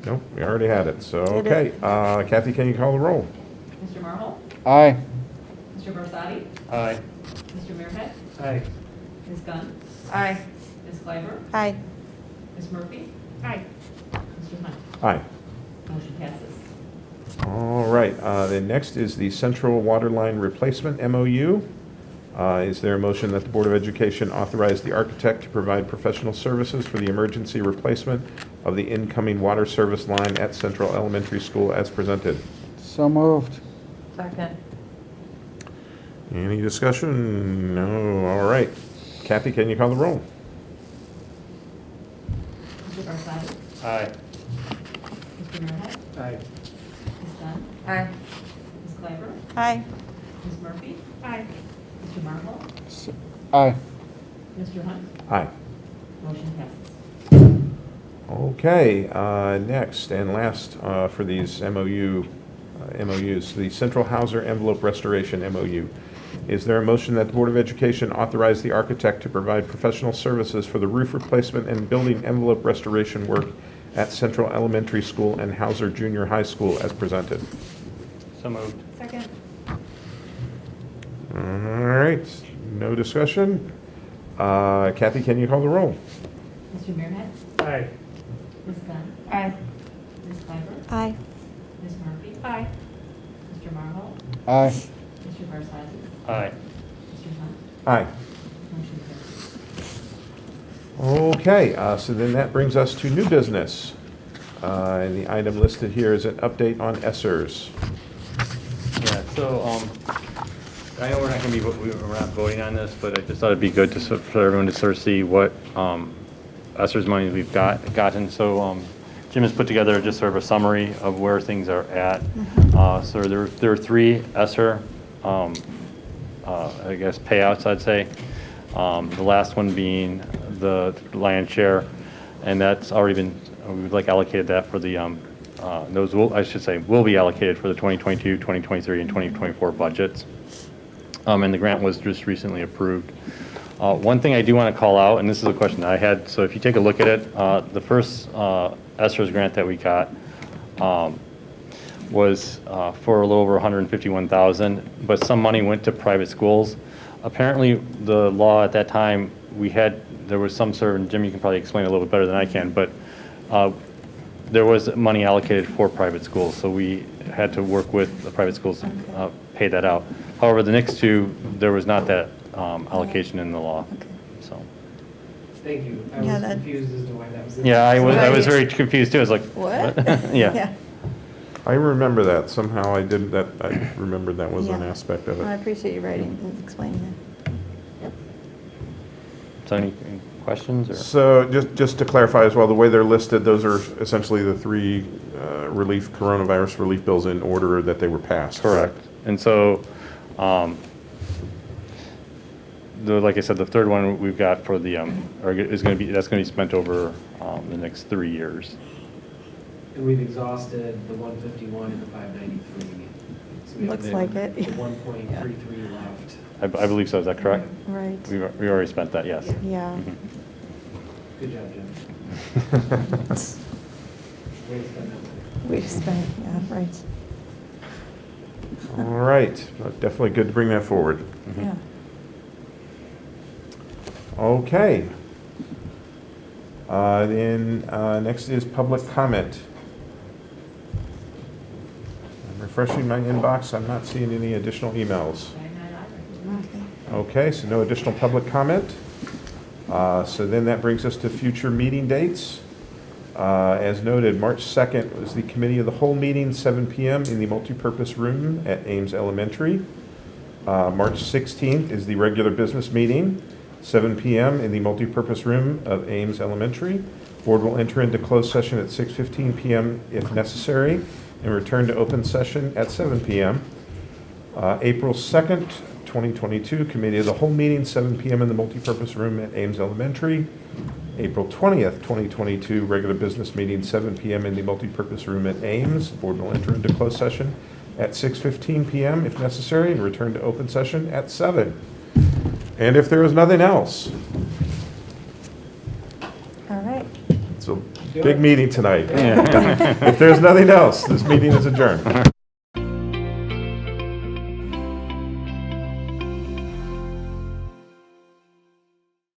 Nope, we already had it, so, Did okay. it. Kathy, can you call the roll? Mr. Marvel? Aye. Mr. Barsadi? Aye. Mr. Merhead? Aye. Ms. Gunn? Aye. Ms. Claver? Aye. Ms. Murphy? Aye. Mr. Hunt? Aye. Motion passes. All right, then next is the Central Water Line Replacement MOU. Is there a motion that the Board of Education authorize the architect to provide professional services for the emergency replacement of the incoming water service line at Central Elementary School as presented? So moved. Second. Any discussion? No, all right. Kathy, can you call the roll? Mr. Barsadi? Aye. Mr. Merhead? Aye. Ms. Gunn? Aye. Ms. Claver? Aye. Ms. Murphy? Aye. Mr. Marvel? Aye. Mr. Hunt? Aye. Motion passes. Okay, next and last for these MOUs, the Central Hauser Envelope Restoration MOU. Is there a motion that the Board of Education authorize the architect to provide professional services for the roof replacement and building envelope restoration work at Central Elementary School and Hauser Junior High School as presented? So moved. Second. All right, no discussion. Kathy, can you call the roll? Mr. Merhead? Aye. Ms. Gunn? Aye. Ms. Claver? Aye. Ms. Murphy? Aye. Mr. Marvel? Aye. Mr. Barsadi? Aye. Mr. Hunt? Aye. Motion passes. Okay, so then that brings us to new business. And the item listed here is an update on ESSERS. Yeah, so, I know we're not gonna be, we're not voting on this, but I just thought it'd be good to, for everyone to sort of see what, ESSERS money we've gotten. So, Jim has put together just sort of a summary of where things are at. So there are 3 ESSER, I guess, payouts, I'd say. The last one being the lion's share, and that's already been, we've like allocated that for the, those will, I should say, will be allocated for the 2022, 2023, and 2024 budgets. And the grant was just recently approved. One thing I do want to call out, and this is a question that I had, so if you take a look at it, the first ESSERS grant that we got was for a little over $151,000, but some money went to private schools. Apparently, the law at that time, there was some sort of, and Jim, you can probably explain it a little bit better than I can, but there was money allocated for private schools, so we had to work with the private schools to pay that out. However, the next 2, there was not that allocation in the law, so. Thank you. I Yeah, was that- confused as to why that was. Yeah, I was very confused too. I was like, What? Yeah. I remember that. Somehow I didn't, I remembered that was an Yeah. aspect of I it. appreciate you writing and explaining that. So any questions or? So just to clarify as well, the way they're listed, those are essentially the 3 coronavirus relief bills in order that they were passed. Correct. And so, like I said, the third one we've got for the, that's going to be spent over the next 3 years. And we've exhausted the 151 and the 593. So we have Looks like it. the 1.33 left. I believe so. Is that correct? Right. We already spent that, yes. Yeah. Mhm. Good job, Jim. Way to spend that money. We spent, yeah, right. All right, definitely good to bring that forward. Yeah. Okay. Then next is public comment. I'm refreshing my inbox. I'm not seeing any additional emails. Okay, so no additional public comment. So then that brings us to future meeting dates. As noted, March 2nd was the Committee of the Whole meeting, 7 p.m. in the multipurpose room at Ames Elementary. March 16th is the regular business meeting, 7 p.m. in the multipurpose room of Ames Elementary. Board will enter into closed session at 6:15 p.m. if necessary, and return to open session at 7 p.m. April 2nd, 2022, Committee of the Whole meeting, 7 p.m. in the multipurpose room at Ames Elementary. April 20th, 2022, regular business meeting, 7 p.m. in the multipurpose room at Ames. The board will enter into closed session at 6:15 p.m. if necessary, and return to open session at 7. And if there is nothing else, All right. it's a big meeting tonight. If there's nothing else, this meeting is adjourned.